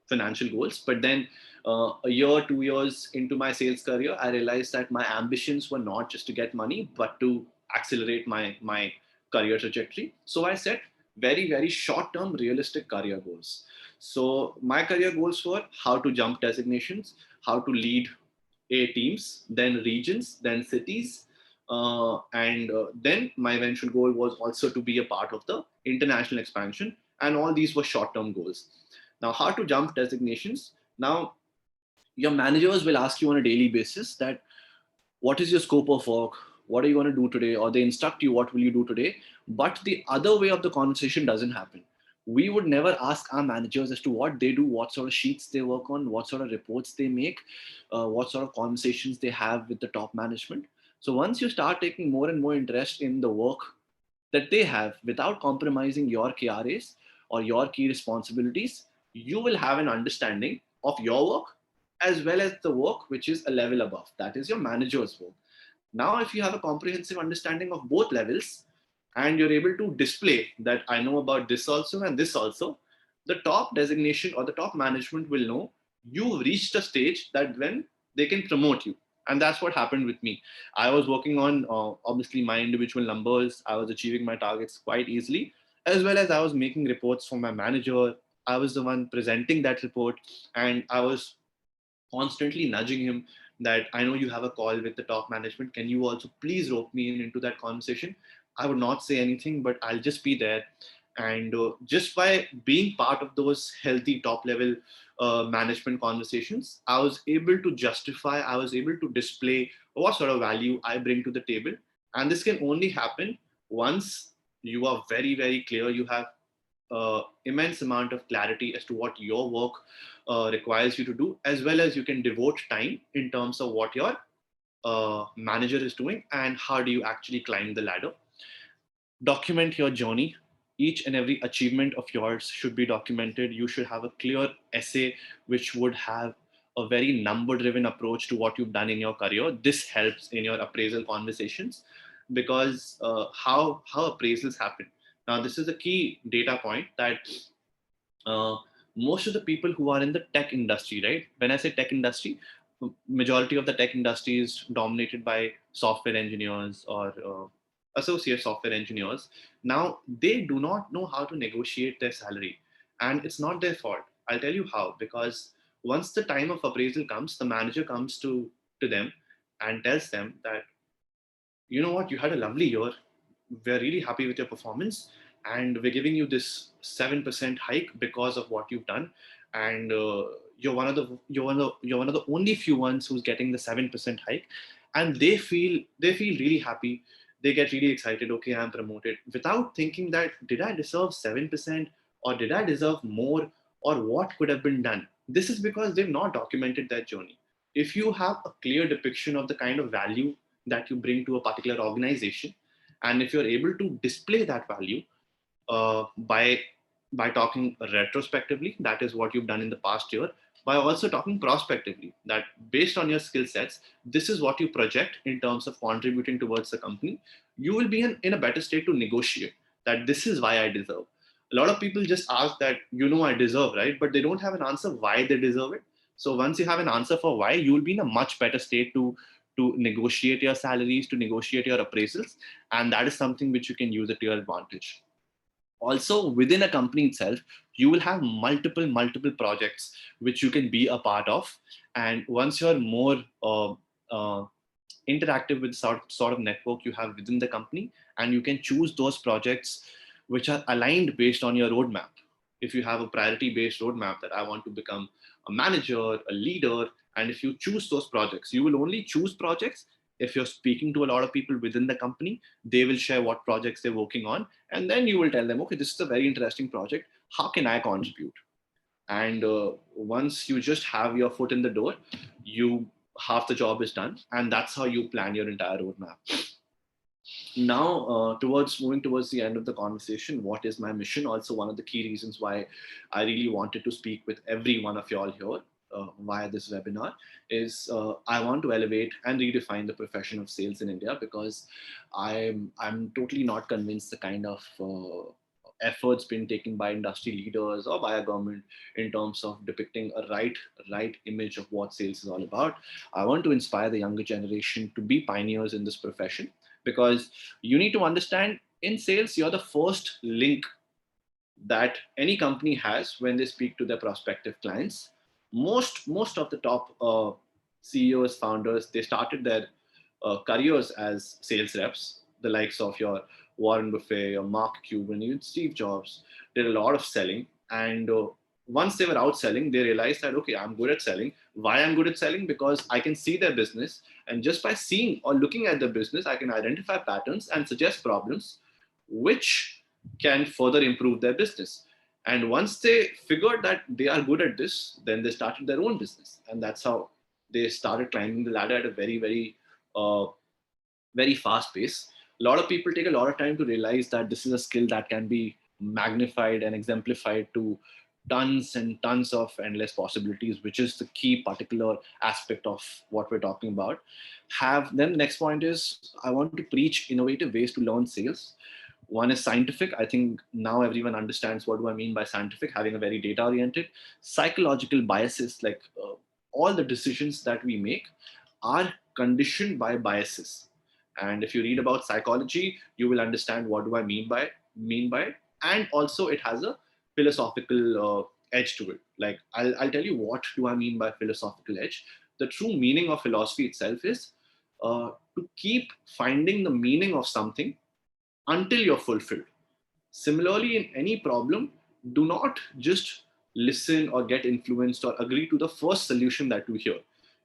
financial goals, but then a year, 2 years into my sales career, I realized that my ambitions were not just to get money, but to accelerate my career trajectory. So I set very short term, realistic career goals. So my career goals were how to jump designations, how to lead teams, then regions, then cities, and then my eventual goal was also to be a part of the international expansion, and all these were short-term goals. Now, how to jump designations? Now, your managers will ask you on a daily basis that what is your scope of work, what are you going to do today, or they instruct you what will you do today. But the other way of the conversation doesn't happen. We would never ask our managers as to what they do, what sort of sheets they work on, what sort of reports they make, what sort of conversations they have with the top management. So once you start taking more and more interest in the work that they have without compromising your KRAs or your key responsibilities, you will have an understanding of your work as well as the work which is a level above. That is your manager's work. Now, if you have a comprehensive understanding of both levels and you're able to display that I know about this also and this also, the top designation or the top management will know you've reached a stage that when they can promote you. And that's what happened with me. I was working on obviously my individual numbers. I was achieving my targets quite easily, as well as I was making reports for my manager. I was the one presenting that report, and I was constantly nudging him that I know you have a call with the top management. Can you also please rope me in into that conversation? I would not say anything, but I'll just be there. And just by being part of those healthy top level management conversations, I was able to justify, I was able to display what sort of value I bring to the table. And this can only happen once you are very clear. You have immense amount of clarity as to what your work requires you to do, as well as you can devote time in terms of what your manager is doing and how do you actually climb the ladder. Document your journey. Each and every achievement of yours should be documented. You should have a clear essay which would have a very number driven approach to what you've done in your career. This helps in your appraisal conversations, because how appraisals happen. Now, this is a key data point that uh, most of the people who are in the tech industry, right? When I say tech industry, majority of the tech industry is dominated by software engineers or associate software engineers. Now, they do not know how to negotiate their salary, and it's not their fault. I'll tell you how. Because once the time of appraisal comes, the manager comes to them and tells them that, you know what, you had a lovely year, we're really happy with your performance, and we're giving you this 7% hike because of what you've done. And you're one of the only few ones who's getting the 7% hike. And they feel really happy. They get really excited. Okay, I'm promoted, without thinking that did I deserve 7%, or did I deserve more, or what could have been done. This is because they've not documented their journey. If you have a clear depiction of the kind of value that you bring to a particular organization, and if you're able to display that value by talking retrospectively, that is what you've done in the past year, by also talking prospectively, that based on your skill sets, this is what you project in terms of contributing towards the company, you will be in a better state to negotiate that this is why I deserve. A lot of people just ask that, I deserve, right? But they don't have an answer why they deserve it. So once you have an answer for why, you will be in a much better state to negotiate your salaries, to negotiate your appraisals, and that is something which you can use at your advantage. Also, within a company itself, you will have multiple projects which you can be a part of. And once you're more uh, interactive with sort of network you have within the company, and you can choose those projects which are aligned based on your roadmap. If you have a priority based roadmap that I want to become a manager, a leader, and if you choose those projects, you will only choose projects if you're speaking to a lot of people within the company. They will share what projects they're working on, and then you will tell them, okay, this is a very interesting project, how can I contribute? And once you just have your foot in the door, you half the job is done, and that's how you plan your entire roadmap. Now, towards moving towards the end of the conversation, what is my mission? Also, one of the key reasons why I really wanted to speak with every one of y'all here via this webinar is I want to elevate and redefine the profession of sales in India, because I'm totally not convinced the kind of efforts being taken by industry leaders or by a government in terms of depicting a right image of what sales is all about. I want to inspire the younger generation to be pioneers in this profession, because you need to understand, in sales you're the first link that any company has when they speak to their prospective clients. Most of the top CEOs, founders, they started their careers as sales reps. The likes of your Warren Buffett or Mark Cuban, even Steve Jobs did a lot of selling. And once they were out selling, they realized that, okay, I'm good at selling. Why I'm good at selling? Because I can see their business, and just by seeing or looking at the business, I can identify patterns and suggest problems which can further improve their business. And once they figured that they are good at this, then they started their own business, and that's how they started climbing the ladder at a uh, very fast pace. A lot of people take a lot of time to realize that this is a skill that can be magnified and exemplified to tons and tons of endless possibilities, which is the key particular aspect of what we're talking about. Have then the next point is, I want to preach innovative ways to learn sales. One is scientific. I think now everyone understands what do I mean by scientific, having a very data oriented. Psychological biases, like all the decisions that we make are conditioned by biases. And if you read about psychology, you will understand what do I mean by it. And also it has a philosophical edge to it. Like I'll tell you what do I mean by philosophical edge. The true meaning of philosophy itself is to keep finding the meaning of something until you're fulfilled. Similarly, in any problem, do not just listen or get influenced or agree to the first solution that you hear.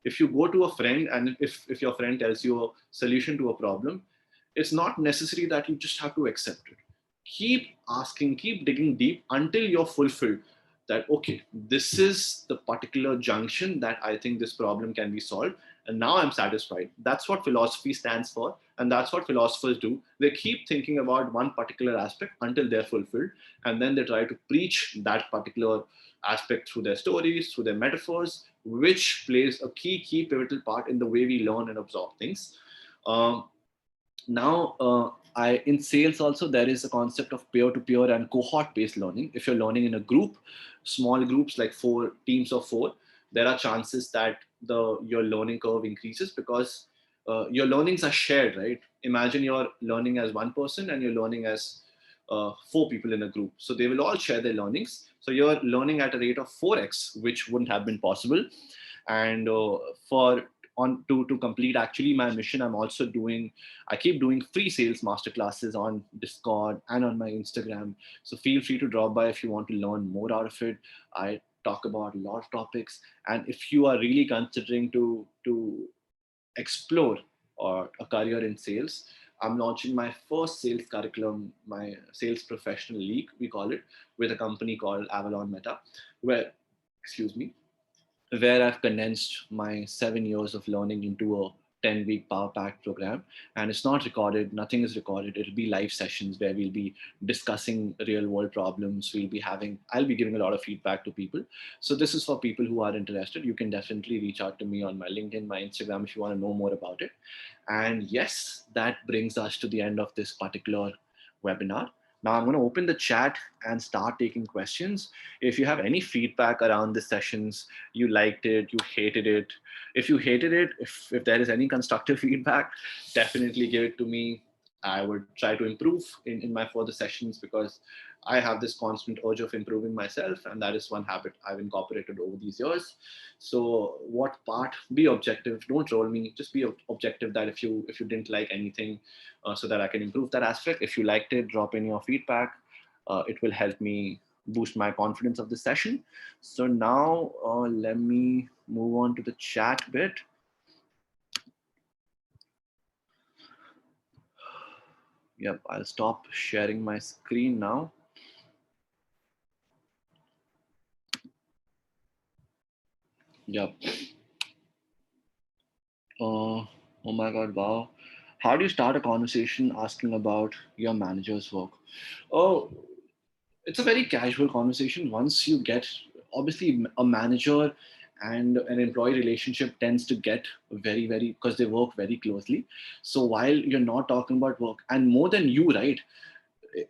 If you go to a friend and if your friend tells you a solution to a problem, it's not necessary that you just have to accept it. Keep asking, keep digging deep until you're fulfilled that, okay, this is the particular junction that I think this problem can be solved. And now I'm satisfied. That's what philosophy stands for. And that's what philosophers do. They keep thinking about one particular aspect until they're fulfilled. And then they try to preach that particular aspect through their stories, through their metaphors, which plays a key pivotal part in the way we learn and absorb things. Um, Now, I in sales also there is a concept of peer-to-peer and cohort-based learning. If you're learning in a group, small groups like four teams of four, there are chances that the your learning curve increases, because your learnings are shared, right? Imagine you're learning as one person and you're learning as four people in a group, so they will all share their learnings. So you're learning at a rate of 4x, which wouldn't have been possible. And for on to complete actually my mission, I keep doing free sales masterclasses on Discord and on my Instagram. So feel free to drop by if you want to learn more out of it. I talk about a lot of topics, and if you are really considering to explore or a career in sales, I'm launching my first sales curriculum, my sales professional league, we call it, with a company called Avalon Meta, where, excuse me, where I've condensed my 7 years of learning into a 10-week power pack program. And it's not recorded, nothing is recorded. It'll be live sessions where we'll be discussing real world problems. I'll be giving a lot of feedback to people. So this is for people who are interested. You can definitely reach out to me on my LinkedIn, my Instagram, if you want to know more about it. And yes, that brings us to the end of this particular webinar. Now I'm going to open the chat and start taking questions. If you have any feedback around the sessions, you liked it, you hated it. If you hated it, if there is any constructive feedback, definitely give it to me. I would try to improve in my further sessions, because I have this constant urge of improving myself, and that is one habit I've incorporated over these years. So what part? Be objective. Don't troll me. Just be objective. That if you didn't like anything, so that I can improve that aspect. If you liked it, drop in your feedback. It will help me boost my confidence of the session. So now let me move on to the chat bit. Yep, I'll stop sharing my screen now. Yep. Oh my God, wow. How do you start a conversation asking about your manager's work? Oh, it's a very casual conversation. Once you get, obviously, a manager and an employee relationship tends to get very, because they work very closely. So while you're not talking about work, and more than you, right?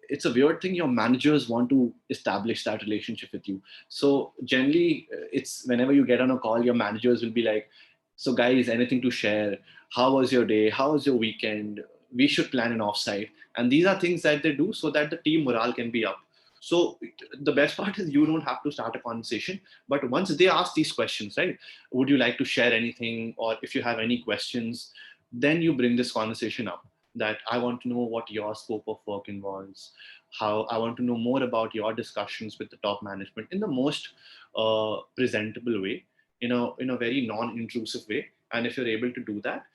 It's a weird thing, your managers want to establish that relationship with you. So generally, it's whenever you get on a call, your managers will be like, so guys, anything to share? How was your day? How was your weekend? We should plan an offsite. And these are things that they do so that the team morale can be up. So the best part is you don't have to start a conversation, but once they ask these questions, right, would you like to share anything, or if you have any questions, then you bring this conversation up, that I want to know what your scope of work involves, how I want to know more about your discussions with the top management in the most presentable way, in a very non-intrusive way. And if you're able to do that,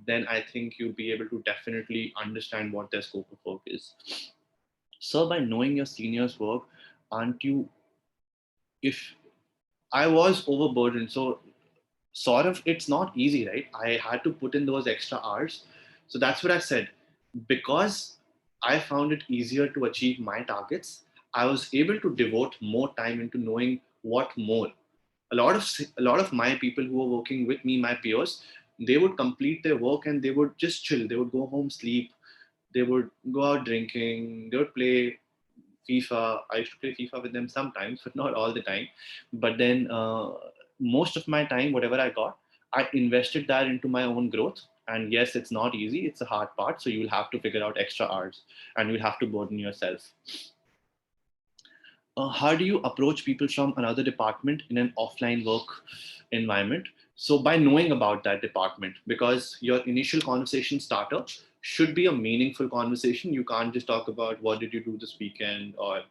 then I think you'll be able to definitely understand what their scope of work is. So by knowing your seniors' work, aren't you? If I was overburdened, so sort of it's not easy, right? I had to put in those extra hours. So that's what I said. Because I found it easier to achieve my targets, I was able to devote more time into knowing what more. A lot of my people who were working with me, my peers, they would complete their work and they would just chill. They would go home, sleep. They would go out drinking. They would play FIFA. I used to play FIFA with them sometimes, but not all the time. But then most of my time, whatever I got, I invested that into my own growth. And yes, it's not easy. It's a hard part. So you will have to figure out extra hours, and you'll have to burden yourself. How do you approach people from another department in an offline work environment? So by knowing about that department, because your initial conversation starter should be a meaningful conversation. You can't just talk about what did you do this weekend, or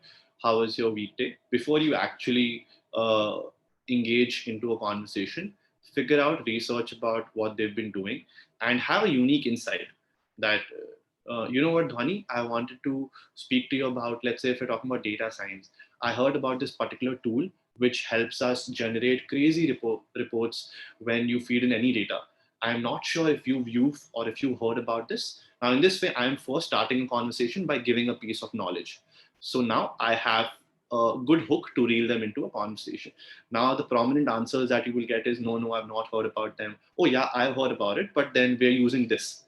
how was your weekday. Before you actually uh, engage into a conversation, figure out research about what they've been doing, and have a unique insight that you know what, Dhwani, I wanted to speak to you about. Let's say if we're talking about data science, I heard about this particular tool which helps us generate crazy reports when you feed in any data. I'm not sure if you've or if you heard about this. Now, in this way, I'm first starting a conversation by giving a piece of knowledge. So now I have a good hook to reel them into a conversation. Now, the prominent answers that you will get is no, no, I've not heard about them. Oh, yeah, I've heard about it, but then we're using this.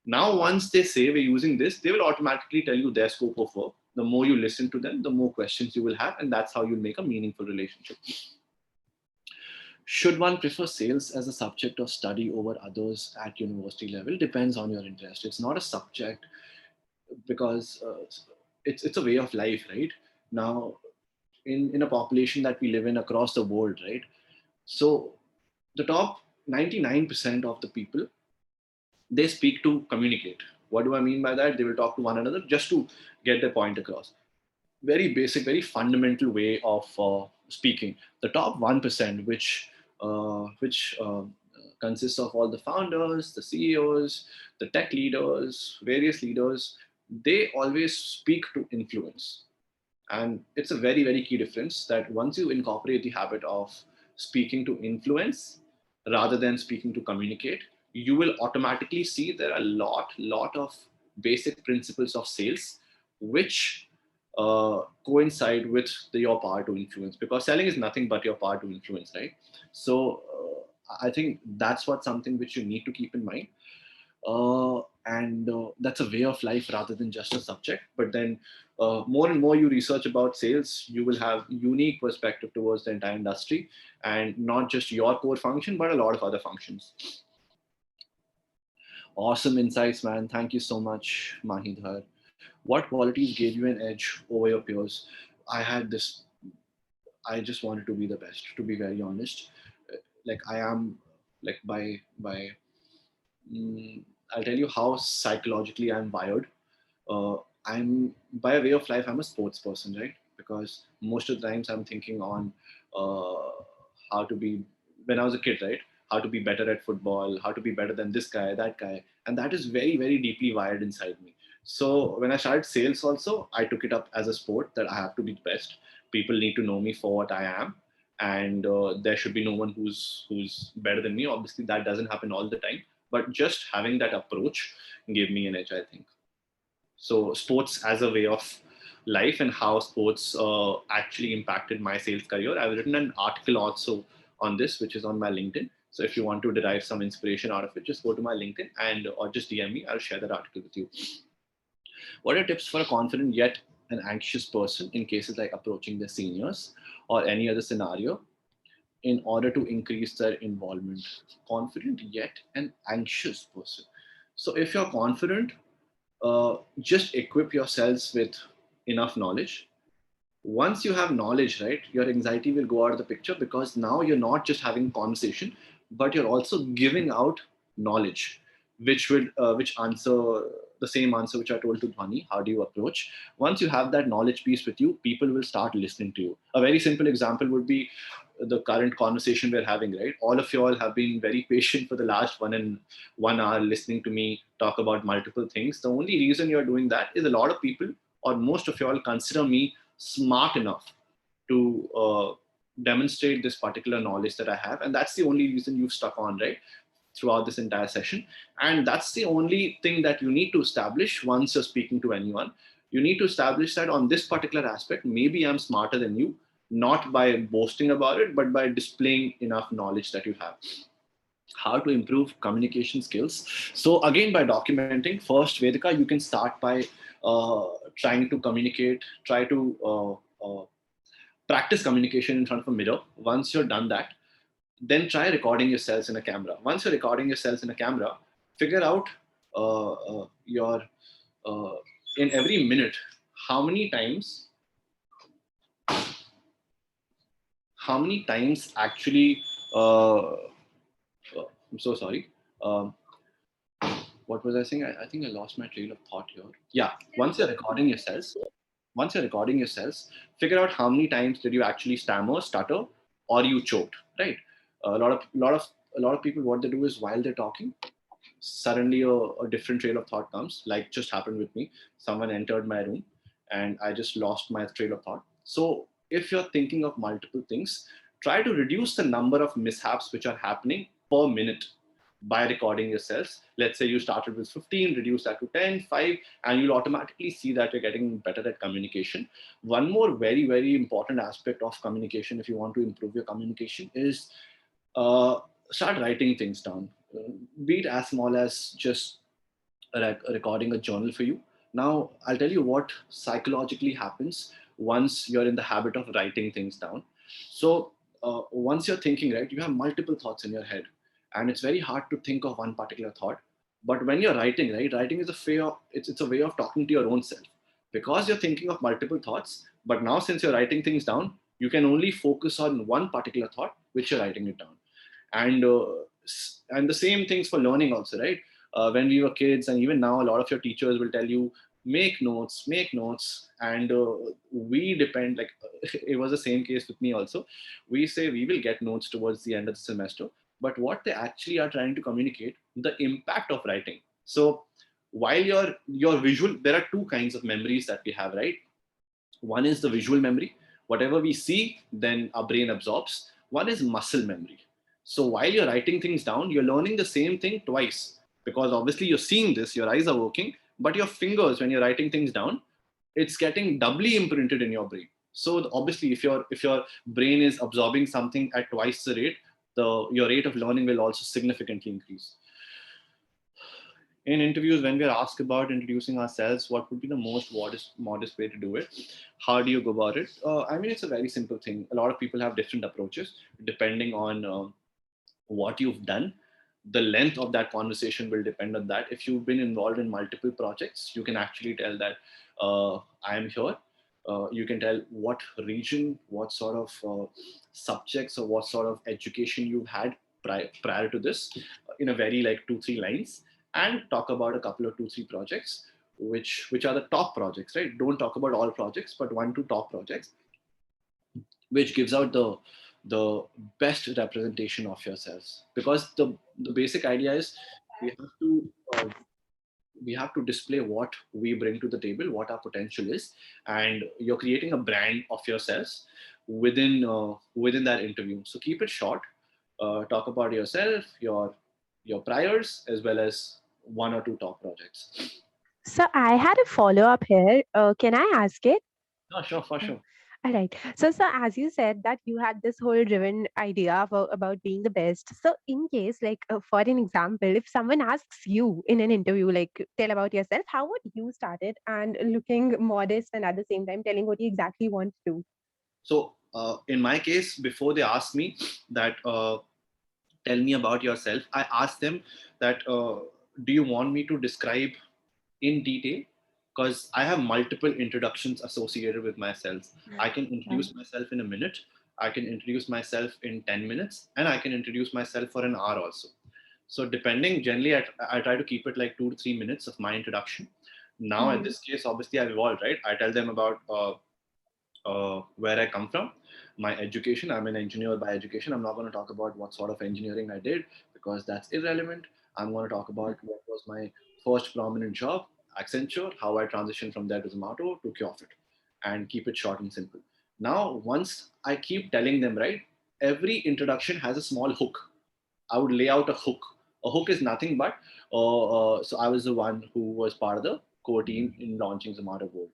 Now, once they say we're using this, they will automatically tell you their scope of work. The more you listen to them, the more questions you will have, and that's how you'll make a meaningful relationship. Should one prefer sales as a subject of study over others at university level? Depends on your interest. It's not a subject because it's a way of life, right? Now, in a population that we live in across the world, right? So the top 99% of the people, they speak to communicate. What do I mean by that? They will talk to one another just to get their point across. Very basic, very fundamental way of speaking. The top 1%, which consists of all the founders, the CEOs, the tech leaders, various leaders, they always speak to influence. And it's a very key difference that once you incorporate the habit of speaking to influence rather than speaking to communicate, you will automatically see there are a lot of basic principles of sales which coincide with your power to influence, because selling is nothing but your power to influence, right? So I think that's what something which you need to keep in mind. And that's a way of life rather than just a subject. But then more and more you research about sales, you will have unique perspective towards the entire industry, and not just your core function but a lot of other functions. Awesome insights, man. Thank you so much, Mahidhar. What qualities gave you an edge over your peers? I had this, I just wanted to be the best, to be very honest. Like I am, like by mm, I'll tell you how psychologically I'm wired. I'm, by way of life, I'm a sports person, right? Because most of the times I'm thinking on how to be, when I was a kid, right? How to be better at football, how to be better than this guy, that guy. And that is very deeply wired inside me. So when I started sales also, I took it up as a sport that I have to be the best. People need to know me for what I am. And there should be no one who's better than me. Obviously, that doesn't happen all the time, but just having that approach gave me an edge, I think. So sports as a way of life and how sports actually impacted my sales career. I've written an article also on this, which is on my LinkedIn. So if you want to derive some inspiration out of it, just go to my LinkedIn and or just DM me. I'll share that article with you. What are tips for a confident yet an anxious person in cases like approaching the seniors or any other scenario in order to increase their involvement? Confident yet an anxious person. So if you're confident, just equip yourselves with enough knowledge. Once you have knowledge, right, your anxiety will go out of the picture, because now you're not just having conversation, but you're also giving out knowledge, which answer the same answer which I told to Dhwani. How do you approach? Once you have that knowledge piece with you, people will start listening to you. A very simple example would be the current conversation we're having, right? All of you all have been very patient for the last 1 hour listening to me talk about multiple things. The only reason you're doing that is a lot of people, or most of you all, consider me smart enough to demonstrate this particular knowledge that I have. And that's the only reason you've stuck on, right, throughout this entire session. And that's the only thing that you need to establish once you're speaking to anyone. You need to establish that on this particular aspect, maybe I'm smarter than you, not by boasting about it, but by displaying enough knowledge that you have. How to improve communication skills? So again, by documenting. First, Vedika, you can start by trying to communicate, try to practice communication in front of a mirror. Once you're done that, then try recording yourselves in a camera. Once you're recording yourselves in a camera, figure out your in every minute how many times actually I'm so sorry. What was I saying? I think I lost my trail of thought here. Yeah, once you're recording yourselves, figure out how many times did you actually stammer, stutter, or you choked. Right? A lot of people, what they do is, while they're talking, suddenly a different trail of thought comes, like just happened with me. Someone entered my room and I just lost my trail of thought. So if you're thinking of multiple things, try to reduce the number of mishaps which are happening per minute by recording yourselves. Let's say you started with 15, reduce that to 10, 5, and you'll automatically see that you're getting better at communication. One more very, very important aspect of communication, if you want to improve your communication, is uh, start writing things down. Be it as small as just recording a journal for you. Now, I'll tell you what psychologically happens once you're in the habit of writing things down. So, once you're thinking, right, you have multiple thoughts in your head, and it's very hard to think of one particular thought. But when you're writing, right, writing is it's a way of talking to your own self, because you're thinking of multiple thoughts. But now, since you're writing things down, you can only focus on one particular thought, which you're writing it down. And the same things for learning also, right? When we were kids, and even now, a lot of your teachers will tell you, make notes. And we depend, like, it was the same case with me also. We say we will get notes towards the end of the semester, but what they actually are trying to communicate, the impact of writing. So while your visual, there are two kinds of memories that we have, right? One is the visual memory. Whatever we see, then our brain absorbs. One is muscle memory. So while you're writing things down, you're learning the same thing twice, because obviously you're seeing this, your eyes are working, but your fingers, when you're writing things down, it's getting doubly imprinted in your brain. So obviously, if your brain is absorbing something at twice the rate, your rate of learning will also significantly increase. In interviews, when we're asked about introducing ourselves, what would be the most modest way to do it? How do you go about it? I mean, it's a very simple thing. A lot of people have different approaches depending on what you've done. The length of that conversation will depend on that. If you've been involved in multiple projects, you can actually tell that I am here. You can tell what region, what sort of subjects, or what sort of education you've had prior to this, in a very, like, 2-3 lines, and talk about a couple of 2-3 projects, which are the top projects, right? Don't talk about all projects, but 1-2 top projects, which gives out the best representation of yourselves. Because the basic idea is, we have to display what we bring to the table, what our potential is, and you're creating a brand of yourselves within that interview. So keep it short. Talk about yourself, your your priors, as well as one or two top projects. So I had a follow up here. Can I ask it? Oh, sure, for sure. All right. So as you said that you had this whole driven idea about being the best. So in case, like for an example, if someone asks you in an interview, like tell about yourself, how would you start it and looking modest and at the same time telling what you exactly want to do? So, in my case, before they ask me that, tell me about yourself, I ask them that, do you want me to describe in detail? Because I have multiple introductions associated with myself. I can Right. introduce myself in a minute, I can introduce myself in 10 minutes, and I can introduce myself for an hour also. So, depending, generally, I try to keep it like 2 to 3 minutes of my introduction. Now, at Mm-hmm. this case, obviously, I've evolved, right? I tell them about where I come from, my education. I'm an engineer by education. I'm not going to talk about what sort of engineering I did because that's irrelevant. I'm going to talk about what was my first prominent job, Accenture, how I transitioned from there to Zomato to Cure Fit, and keep it short and simple. Now, once I keep telling them, right, every introduction has a small hook. I would lay out a hook. A hook is nothing but, so I was the one who was part of the core team in launching Zomato Gold.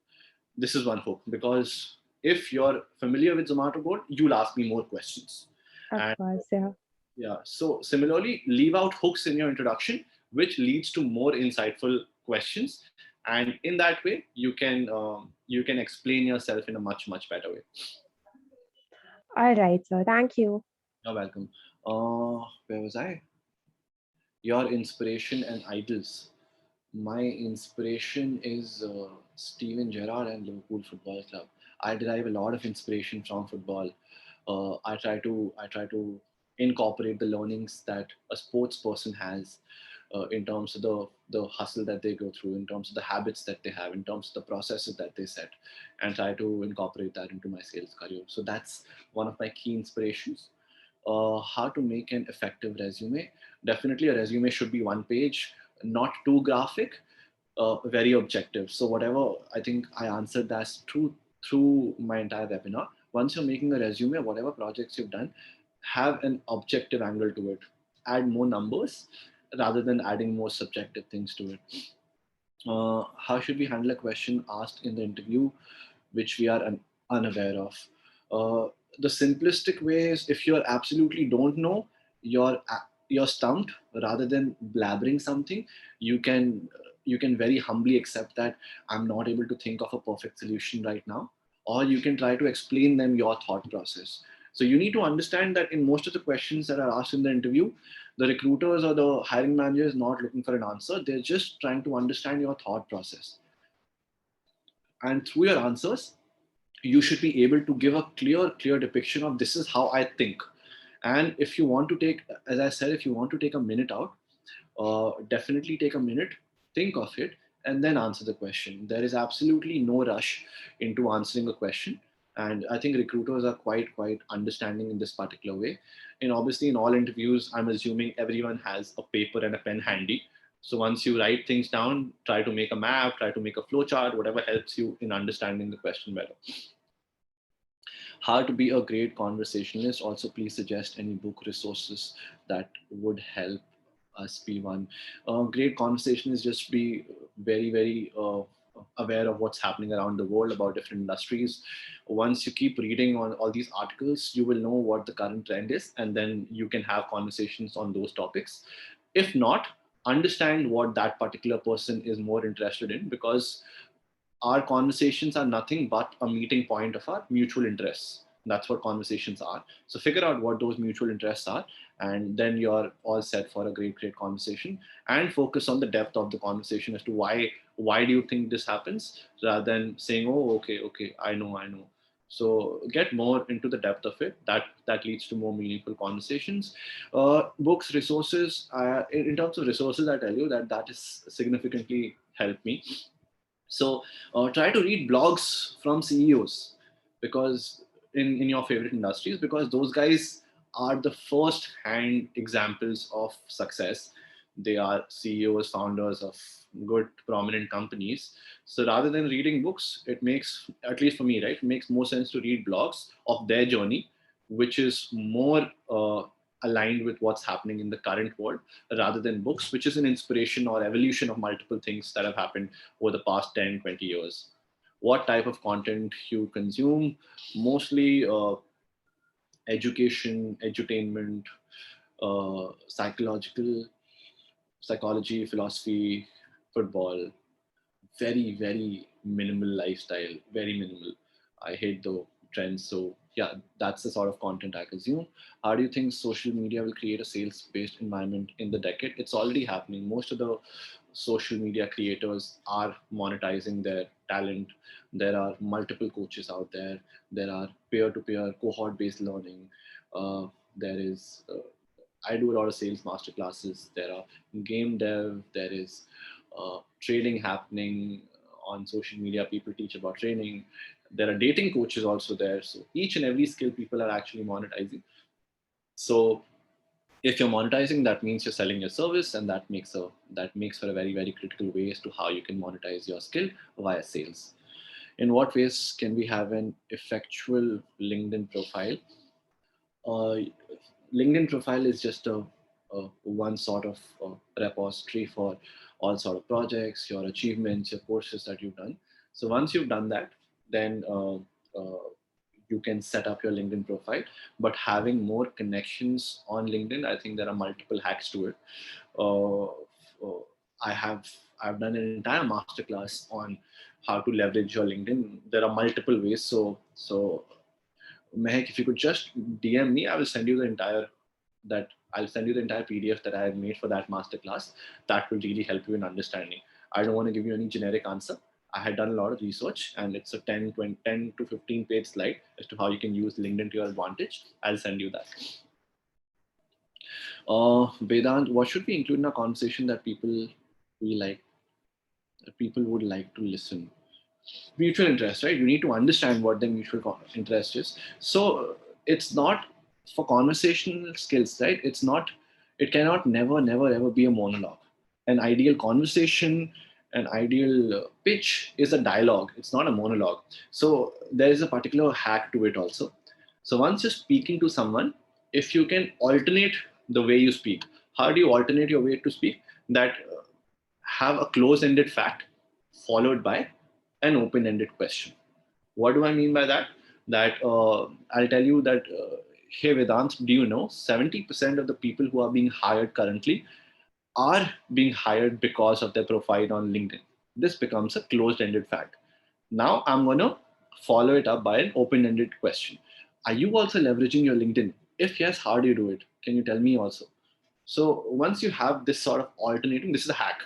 This is one hook because if you're familiar with Zomato Gold, you'll ask me more questions. Of And course, yeah. yeah, so similarly, leave out hooks in your introduction, which leads to more insightful questions. And in that way, you can explain yourself in a much better way. All right, sir. Thank you. You're welcome. Where was I? Your inspiration and idols. My inspiration is Steven Gerrard and Liverpool Football Club. I derive a lot of inspiration from football. I try to incorporate the learnings that a sports person has in terms of the hustle that they go through, in terms of the habits that they have, in terms of the processes that they set, and try to incorporate that into my sales career. So that's one of my key inspirations. How to make an effective resume. Definitely, a resume should be one page, not too graphic, very objective. So whatever I think I answered that through my entire webinar. Once you're making a resume, whatever projects you've done, have an objective angle to it. Add more numbers rather than adding more subjective things to it. How should we handle a question asked in the interview which we are unaware of? The simplistic way is if you absolutely don't know, you're stumped. Rather than blabbering something, you can you can very humbly accept that I'm not able to think of a perfect solution right now, or you can try to explain them your thought process. So you need to understand that in most of the questions that are asked in the interview, the recruiters or the hiring manager is not looking for an answer. They're just trying to understand your thought process. And through your answers, you should be able to give a clear depiction of this is how I think. And if you want to take, as I said, if you want to take a minute out, definitely take a minute, think of it, and then answer the question. There is absolutely no rush into answering a question. And I think recruiters are quite understanding in this particular way. And obviously, in all interviews, I'm assuming everyone has a paper and a pen handy. So once you write things down, try to make a map, try to make a flow chart, whatever helps you in understanding the question better. How to be a great conversationalist. Also, please suggest any book resources that would help us be one. Great conversationalists just be very aware of what's happening around the world about different industries. Once you keep reading on all these articles, you will know what the current trend is, and then you can have conversations on those topics. If not, understand what that particular person is more interested in, because our conversations are nothing but a meeting point of our mutual interests. That's what conversations are. So figure out what those mutual interests are, and then you're all set for a great conversation. And focus on the depth of the conversation as to why do you think this happens, rather than saying, oh, okay, I know. So get more into the depth of it. That leads to more meaningful conversations. Books, resources. In terms of resources, I tell you that is significantly helped me. So try to read blogs from CEOs, because in your favorite industries, because those guys are the first hand examples of success. They are CEOs, founders of good prominent companies. So rather than reading books, it makes, at least for me, right, it makes more sense to read blogs of their journey, which is more aligned with what's happening in the current world rather than books, which is an inspiration or evolution of multiple things that have happened over the past 10, 20 years. What type of content you consume? Mostly education, edutainment, psychological, psychology, philosophy, football. Very, very minimal lifestyle, very minimal. I hate the trends. So yeah, that's the sort of content I consume. How do you think social media will create a sales based environment in the decade? It's already happening. Most of the social media creators are monetizing their talent. There are multiple coaches out there. There are peer to peer cohort based learning. There is I do a lot of sales master classes. There are game dev. There is trading happening on social media. People teach about training. There are dating coaches also there. So each and every skill people are actually monetizing. So if you're monetizing, that means you're selling your service, and that makes for a very, very critical way as to how you can monetize your skill via sales. In what ways can we have an effectual LinkedIn profile? uh, LinkedIn profile is just a one sort of repository for all sort of projects, your achievements, your courses that you've done. So once you've done that, then you can set up your LinkedIn profile. But having more connections on LinkedIn, I think there are multiple hacks to it. Uh, uh, I have I've done an entire masterclass on how to leverage your LinkedIn. There are multiple ways. So Mehak, if you could just DM me, I will send you the entire that I'll send you the entire PDF that I have made for that masterclass. That will really help you in understanding. I don't want to give you any generic answer. I had done a lot of research, and it's a 10, 20, 10 to 15 page slide as to how you can use LinkedIn to your advantage. I'll send you that. Vedant, what should we include in a conversation that we like, that people would like to listen? Mutual interest, right? You need to understand what the mutual interest is. So it's not for conversational skills, right? It cannot never ever be a monologue. An ideal conversation, an ideal pitch is a dialogue. It's not a monologue. So there is a particular hack to it also. So once you're speaking to someone, if you can alternate the way you speak, how do you alternate your way to speak? That have a close-ended fact followed by an open-ended question. What do I mean by that? That I'll tell you that, hey Vedant, do you know 70% of the people who are being hired currently are being hired because of their profile on LinkedIn? This becomes a closed-ended fact. Now I'm going to follow it up by an open-ended question. Are you also leveraging your LinkedIn? If yes, how do you do it? Can you tell me also? So once you have this sort of alternating, this is a hack.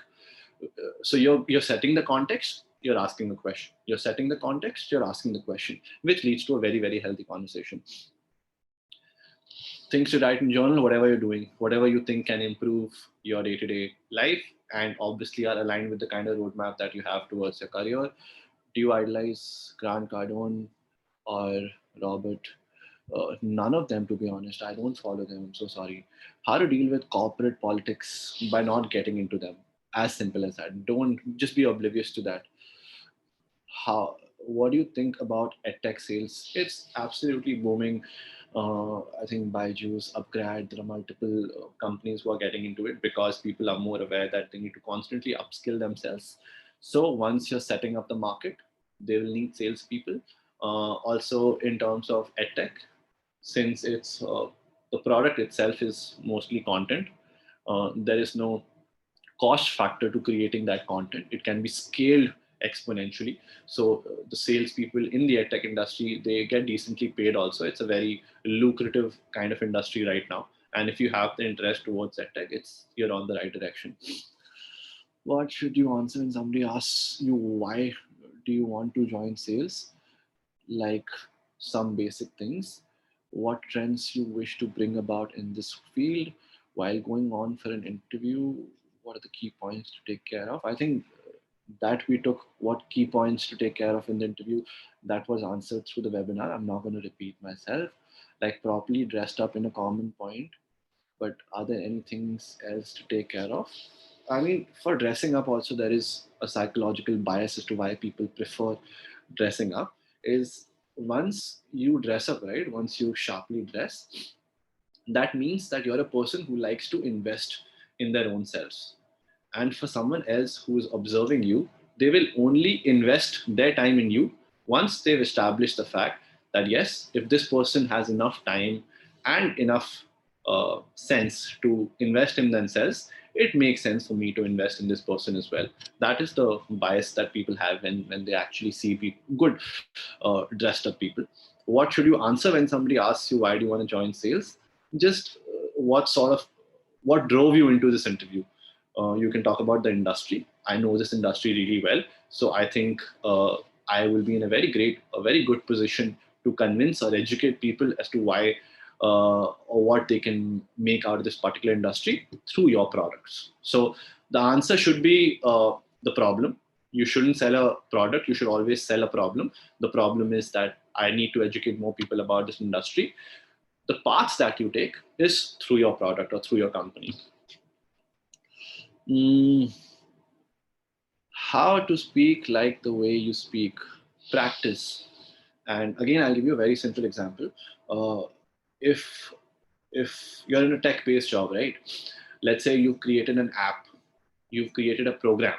So you're setting the context, you're asking the question, you're setting the context, you're asking the question, which leads to a very, very healthy conversation. Things to write in journal, whatever you're doing, whatever you think can improve your day-to-day life, and obviously are aligned with the kind of roadmap that you have towards your career. Do you idolize Grant Cardone or Robert? None of them, to be honest. I don't follow them. I'm so sorry. How to deal with corporate politics by not getting into them. As simple as that. Don't just be oblivious to that. How? What do you think about edtech sales? It's absolutely booming. I think Byju's, Upgrad, there are multiple companies who are getting into it because people are more aware that they need to constantly upskill themselves. So once you're setting up the market, they will need salespeople. Also, in terms of edtech, since it's the product itself is mostly content, there is no cost factor to creating that content. It can be scaled exponentially. So the salespeople in the edtech industry, they get decently paid also. It's a very lucrative kind of industry right now. And if you have the interest towards edtech, you're on the right direction. What should you answer when somebody asks you why do you want to join sales? Like some basic things. What trends you wish to bring about in this field while going on for an interview? What are the key points to take care of? I think that we took what key points to take care of in the interview, that was answered through the webinar. I'm not going to repeat myself. Like properly dressed up in a common point, but are there any things else to take care of? I mean, for dressing up also, there is a psychological bias as to why people prefer dressing up. Is once you dress up, right? Once you sharply dress, That means that you're a person who likes to invest in their own selves. And for someone else who's observing you, they will only invest their time in you once they've established the fact that, yes, if this person has enough time and enough sense to invest in themselves, it makes sense for me to invest in this person as well. That is the bias that people have when they actually see good dressed up people. What should you answer when somebody asks you, why do you want to join sales? Just what drove you into this interview? You can talk about the industry. I know this industry really well, so I think I will be in a very good position to convince or educate people as to why or what they can make out of this particular industry through your products. So the answer should be the problem. You shouldn't sell a product. You should always sell a problem. The problem is that I need to educate more people about this industry. The paths that you take is through your product or through your company. Mm, how to speak like the way you speak. Practice. And again, I'll give you a very simple example. If if you're in a tech-based job, right? Let's say you've created an app, you've created a program.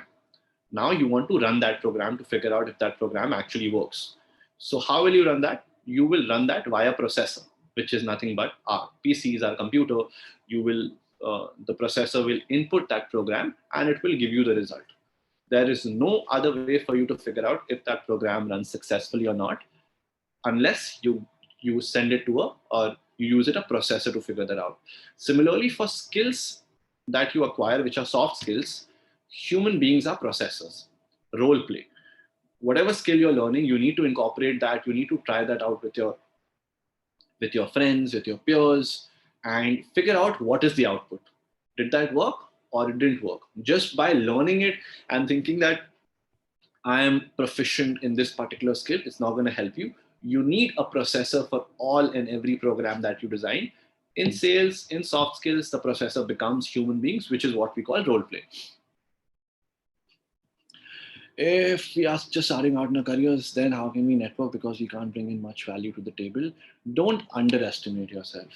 Now you want to run that program to figure out if that program actually works. So how will you run that? You will run that via processor, which is nothing but our PCs, our computer. You will the processor will input that program and it will give you the result. There is no other way for you to figure out if that program runs successfully or not, unless you send it to a or you use it a processor to figure that out. Similarly, for skills that you acquire, which are soft skills, human beings are processors. Role play. Whatever skill you're learning, you need to incorporate that. You need to try that out with your friends, with your peers, and figure out what is the output. Did that work or it didn't work? Just by learning it and thinking that I am proficient in this particular skill, it's not going to help you. You need a processor for all and every program that you design. In sales, in soft skills, the processor becomes human beings, which is what we call role play. If we are just starting out in our careers, then how can we network because we can't bring in much value to the table? Don't underestimate yourself.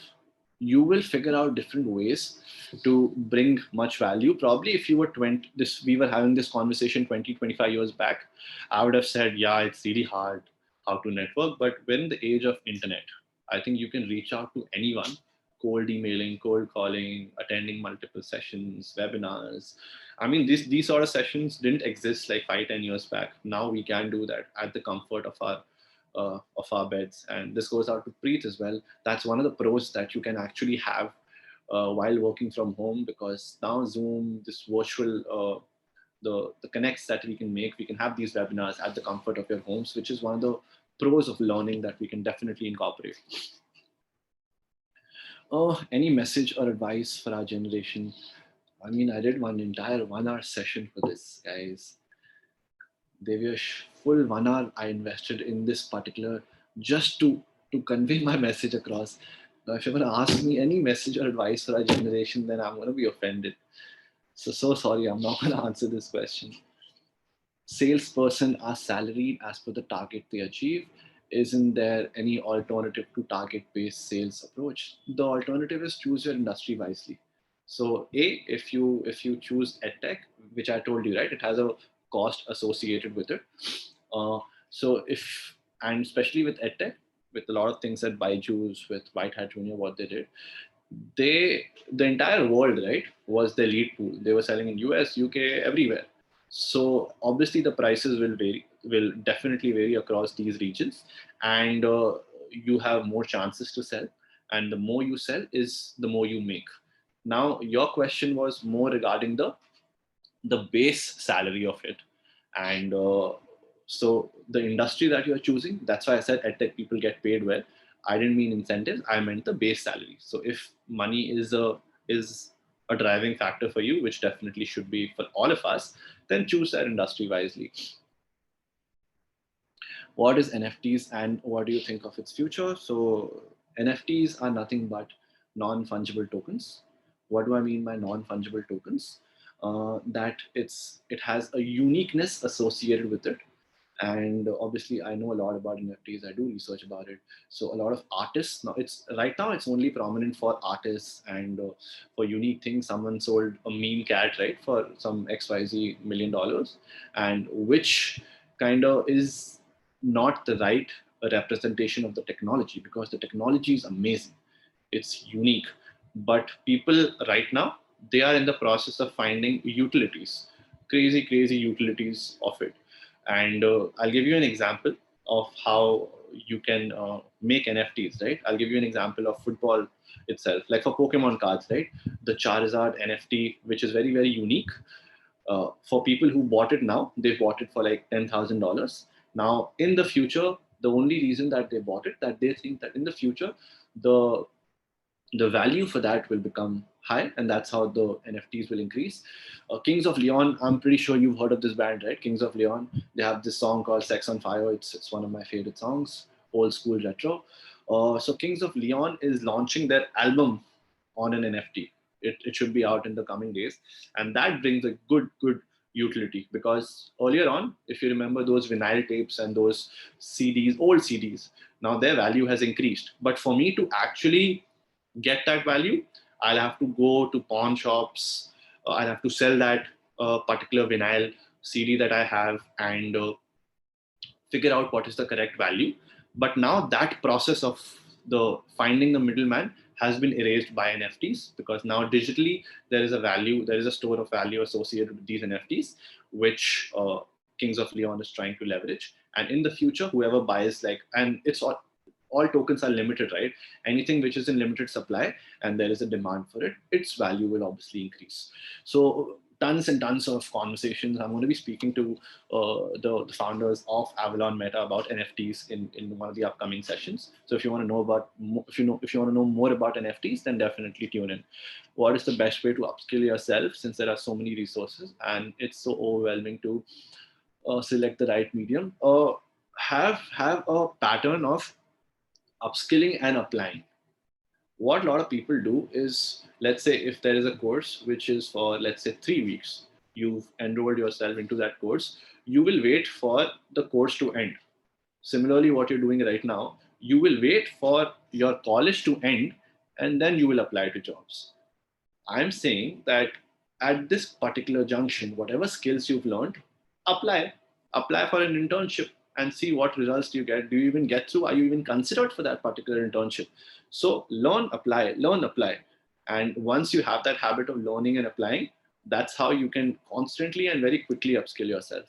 You will figure out different ways to bring much value. Probably if you were 20, we were having this conversation 20, 25 years back, I would have said, yeah, it's really hard how to network. But when the age of internet, I think you can reach out to anyone, cold emailing, cold calling, attending multiple sessions, webinars. I mean, these sort of sessions didn't exist like 5, 10 years back. Now we can do that at the comfort of our beds. And this goes out to Preet as well. That's one of the pros that you can actually have while working from home, because now Zoom, this virtual the connects that we can have these webinars at the comfort of your homes, which is one of the pros of learning that we can definitely incorporate. Oh, any message or advice for our generation? I mean, I did one entire 1 hour session for this, guys. Devysh, full 1 hour I invested in this particular just to convey my message across. Now, if you're going to ask me any message or advice for our generation, then I'm going to be offended. So sorry, I'm not going to answer this question. Salesperson are salaried as per the target they achieve. Isn't there any alternative to target-based sales approach? The alternative is choose your industry wisely. So if you choose edtech, which I told you, right, it has a cost associated with it. So if, and especially with edtech, with a lot of things that Byju's, with White Hat Junior, what they did, the entire world, right, was the lead pool. They were selling in US, UK, everywhere. So obviously the prices will definitely vary across these regions, and you have more chances to sell, and the more you sell is the more you make. Now your question was more regarding the base salary of it, and so the industry that you're choosing, that's why I said edtech people get paid well. I didn't mean incentives, I meant the base salary. So if money is a driving factor for you, which definitely should be for all of us, then choose that industry wisely. What is NFTs and what do you think of its future? So NFTs are nothing but non-fungible tokens. What do I mean by non-fungible tokens? That it has a uniqueness associated with it, And obviously I know a lot about NFTs. I do research about it. So a lot of artists now, it's right now it's only prominent for artists and for unique things. Someone sold a meme cat, right, for some XYZ $1 million, and which kind of is not the right representation of the technology, because the technology is amazing, it's unique, but people right now, they are in the process of finding utilities, crazy utilities of it. And I'll give you an example of how you can make NFTs, right? I'll give you an example of football itself, like for Pokemon cards, right? The Charizard NFT, which is very unique. For people who bought it now, they bought it for like $10,000. Now, in the future, the only reason that they bought it, that they think that in the future, the the value for that will become high, and that's how the NFTs will increase. Kings of Leon, I'm pretty sure you've heard of this band, right? Kings of Leon, they have this song called Sex on Fire. It's one of my favorite songs, old school retro. So Kings of Leon is launching their album on an NFT. It should be out in the coming days, and that brings a good utility, because earlier on, if you remember those vinyl tapes and those CDs, old CDs, now their value has increased. But for me to actually get that value, I'll have to go to pawn shops. I'll have to sell that particular vinyl CD that I have, and figure out what is the correct value. But now that process of the finding the middleman has been erased by NFTs, because now digitally there is a value, there is a store of value associated with these NFTs, which Kings of Leon is trying to leverage. And in the future, whoever buys, like, and it's all tokens are limited, right? Anything which is in limited supply and there is a demand for it, its value will obviously increase. So tons and tons of conversations. I'm going to be speaking to the founders of Avalon Meta about NFTs in one of the upcoming sessions. So if you want to know about, if you want to know more about NFTs, then definitely tune in. What is the best way to upskill yourself, since there are so many resources and it's so overwhelming to select the right medium? Have a pattern of upskilling and applying. What a lot of people do is, let's say if there is a course which is for, let's say, 3 weeks, you've enrolled yourself into that course, you will wait for the course to end. Similarly, what you're doing right now, you will wait for your college to end, and then you will apply to jobs. I'm saying that at this particular junction, whatever skills you've learned, apply. Apply for an internship and see what results do you get. Do you even get through? Are you even considered for that particular internship? So learn, apply, learn, apply. And once you have that habit of learning and applying, that's how you can constantly and very quickly upskill yourself.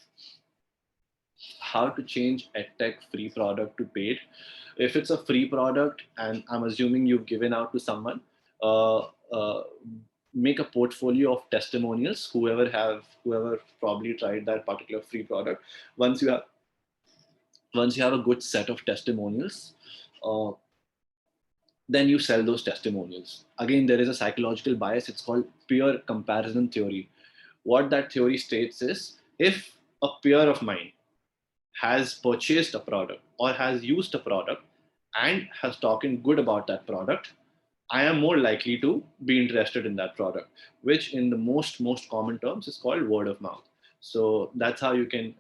How to change edtech free product to paid? If it's a free product and I'm assuming you've given out to someone, uh, uh, make a portfolio of testimonials, whoever probably tried that particular free product. Once you have once you have a good set of testimonials, uh, then you sell those testimonials. Again, there is a psychological bias, it's called peer comparison theory. What that theory states is, if a peer of mine has purchased a product or has used a product and has talking good about that product, I am more likely to be interested in that product, which in the most common terms is called word of mouth. So that's how you can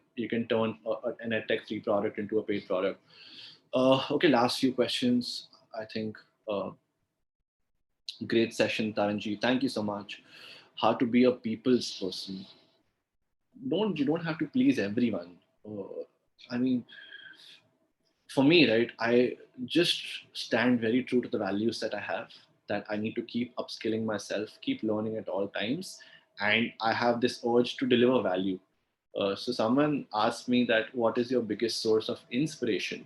turn an edtech free product into a paid product. Okay, last few questions. I think great session, Taranji. Thank you so much. How to be a people's person? You don't have to please everyone. I mean, for me, right, I just stand very true to the values that I have, that I need to keep upskilling myself, keep learning at all times. And I have this urge to deliver value. So someone asked me that, what is your biggest source of inspiration?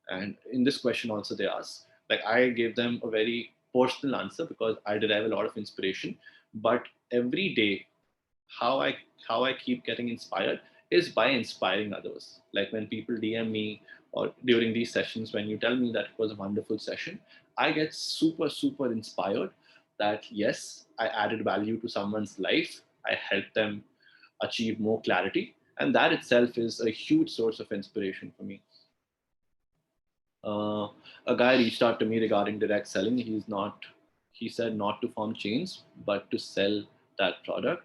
And in this question also they asked, like, I gave them a very personal answer, because I derive a lot of inspiration. But every day, how I how I keep getting inspired is by inspiring others. Like when people DM me, or during these sessions, when you tell me that it was a wonderful session, I get super inspired that yes, I added value to someone's life. I helped them achieve more clarity, and that itself is a huge source of inspiration for me. Uh, a guy reached out to me regarding direct selling. He said not to form chains, but to sell that product.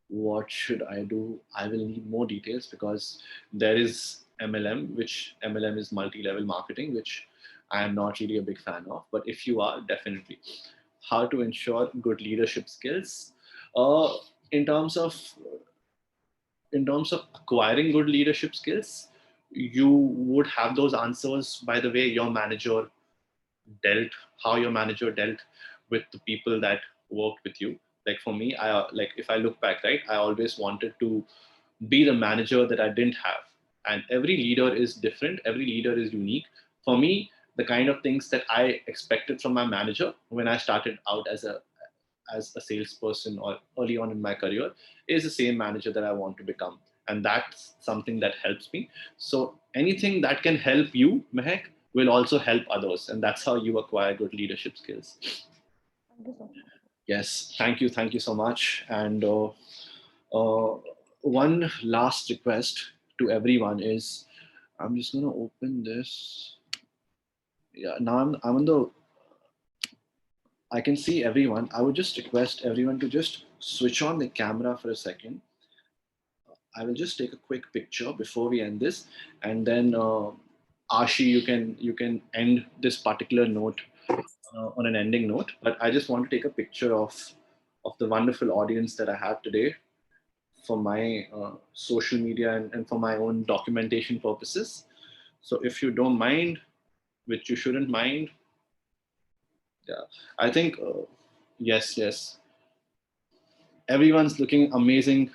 What should I do? I will need more details because there is MLM, which MLM is multi-level marketing, which I am not really a big fan of. But if you are, definitely. How to ensure good leadership skills? Uh, in terms of acquiring good leadership skills, you would have those answers by the way your manager dealt, how your manager dealt with the people that worked with you. Like for me, I like if I look back, right, I always wanted to be the manager that I didn't have. And every leader is different, every leader is unique. For me, the kind of things that I expected from my manager when I started out as a salesperson or early on in my career is the same manager that I want to become. And that's something that helps me. So anything that can help you, Mehek, will also help others. And that's how you acquire good leadership skills. Thank you so much. Yes, thank you. Thank you so much. And uh, one last request to everyone is I'm just going to open this. Yeah, now I'm on the, I can see everyone. I would just request everyone to just switch on the camera for a second. I will just take a quick picture before we end this, and then Ashi, you can end this particular note on an ending note. But I just want to take a picture of the wonderful audience that I have today for my social media and for my own documentation purposes. So if you don't mind, which you shouldn't mind, yeah, I think yes, yes, everyone's looking amazing,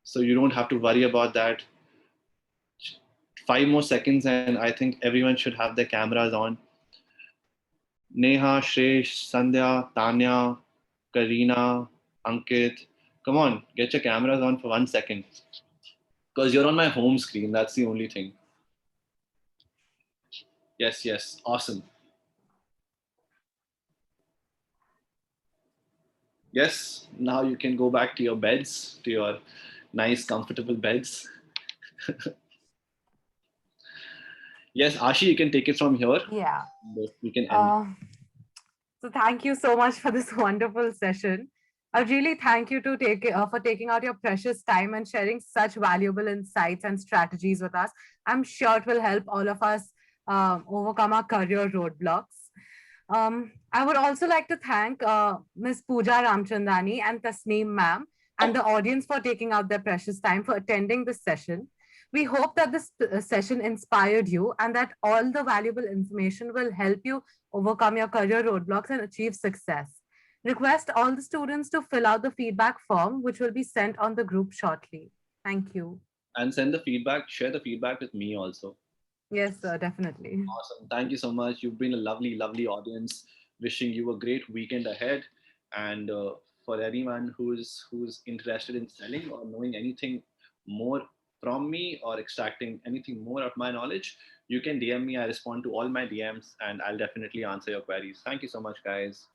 so you don't have to worry about that. 5 more seconds, and I think everyone should have their cameras on. Neha, Shresh, Sandhya, Tanya, Karina, Ankit, come on, get your cameras on for 1 second. Because you're on my home screen, that's the only thing. Yes, yes, awesome. Yes, now you can go back to your beds, to your nice, comfortable beds. Yes, Ashi, you can take it from here. Yeah. We can end. Uh, so thank you so much for this wonderful session. I really thank you to take for taking out your precious time and sharing such valuable insights and strategies with us. I'm sure it will help all of us overcome our career roadblocks. I would also like to thank Ms. Pooja Ramchandani and Tasneem ma'am and the audience for taking out their precious time for attending this session. We hope that this session inspired you and that all the valuable information will help you overcome your career roadblocks and achieve success. Request all the students to fill out the feedback form, which will be sent on the group shortly. Thank you. And send the feedback, share the feedback with me also. Yes, sir, definitely. Awesome. Thank you so much. You've been a lovely, lovely audience. Wishing you a great weekend ahead. And for anyone who's interested in selling or knowing anything more from me or extracting anything more of my knowledge, you can DM me. I respond to all my DMs and I'll definitely answer your queries. Thank you so much, guys.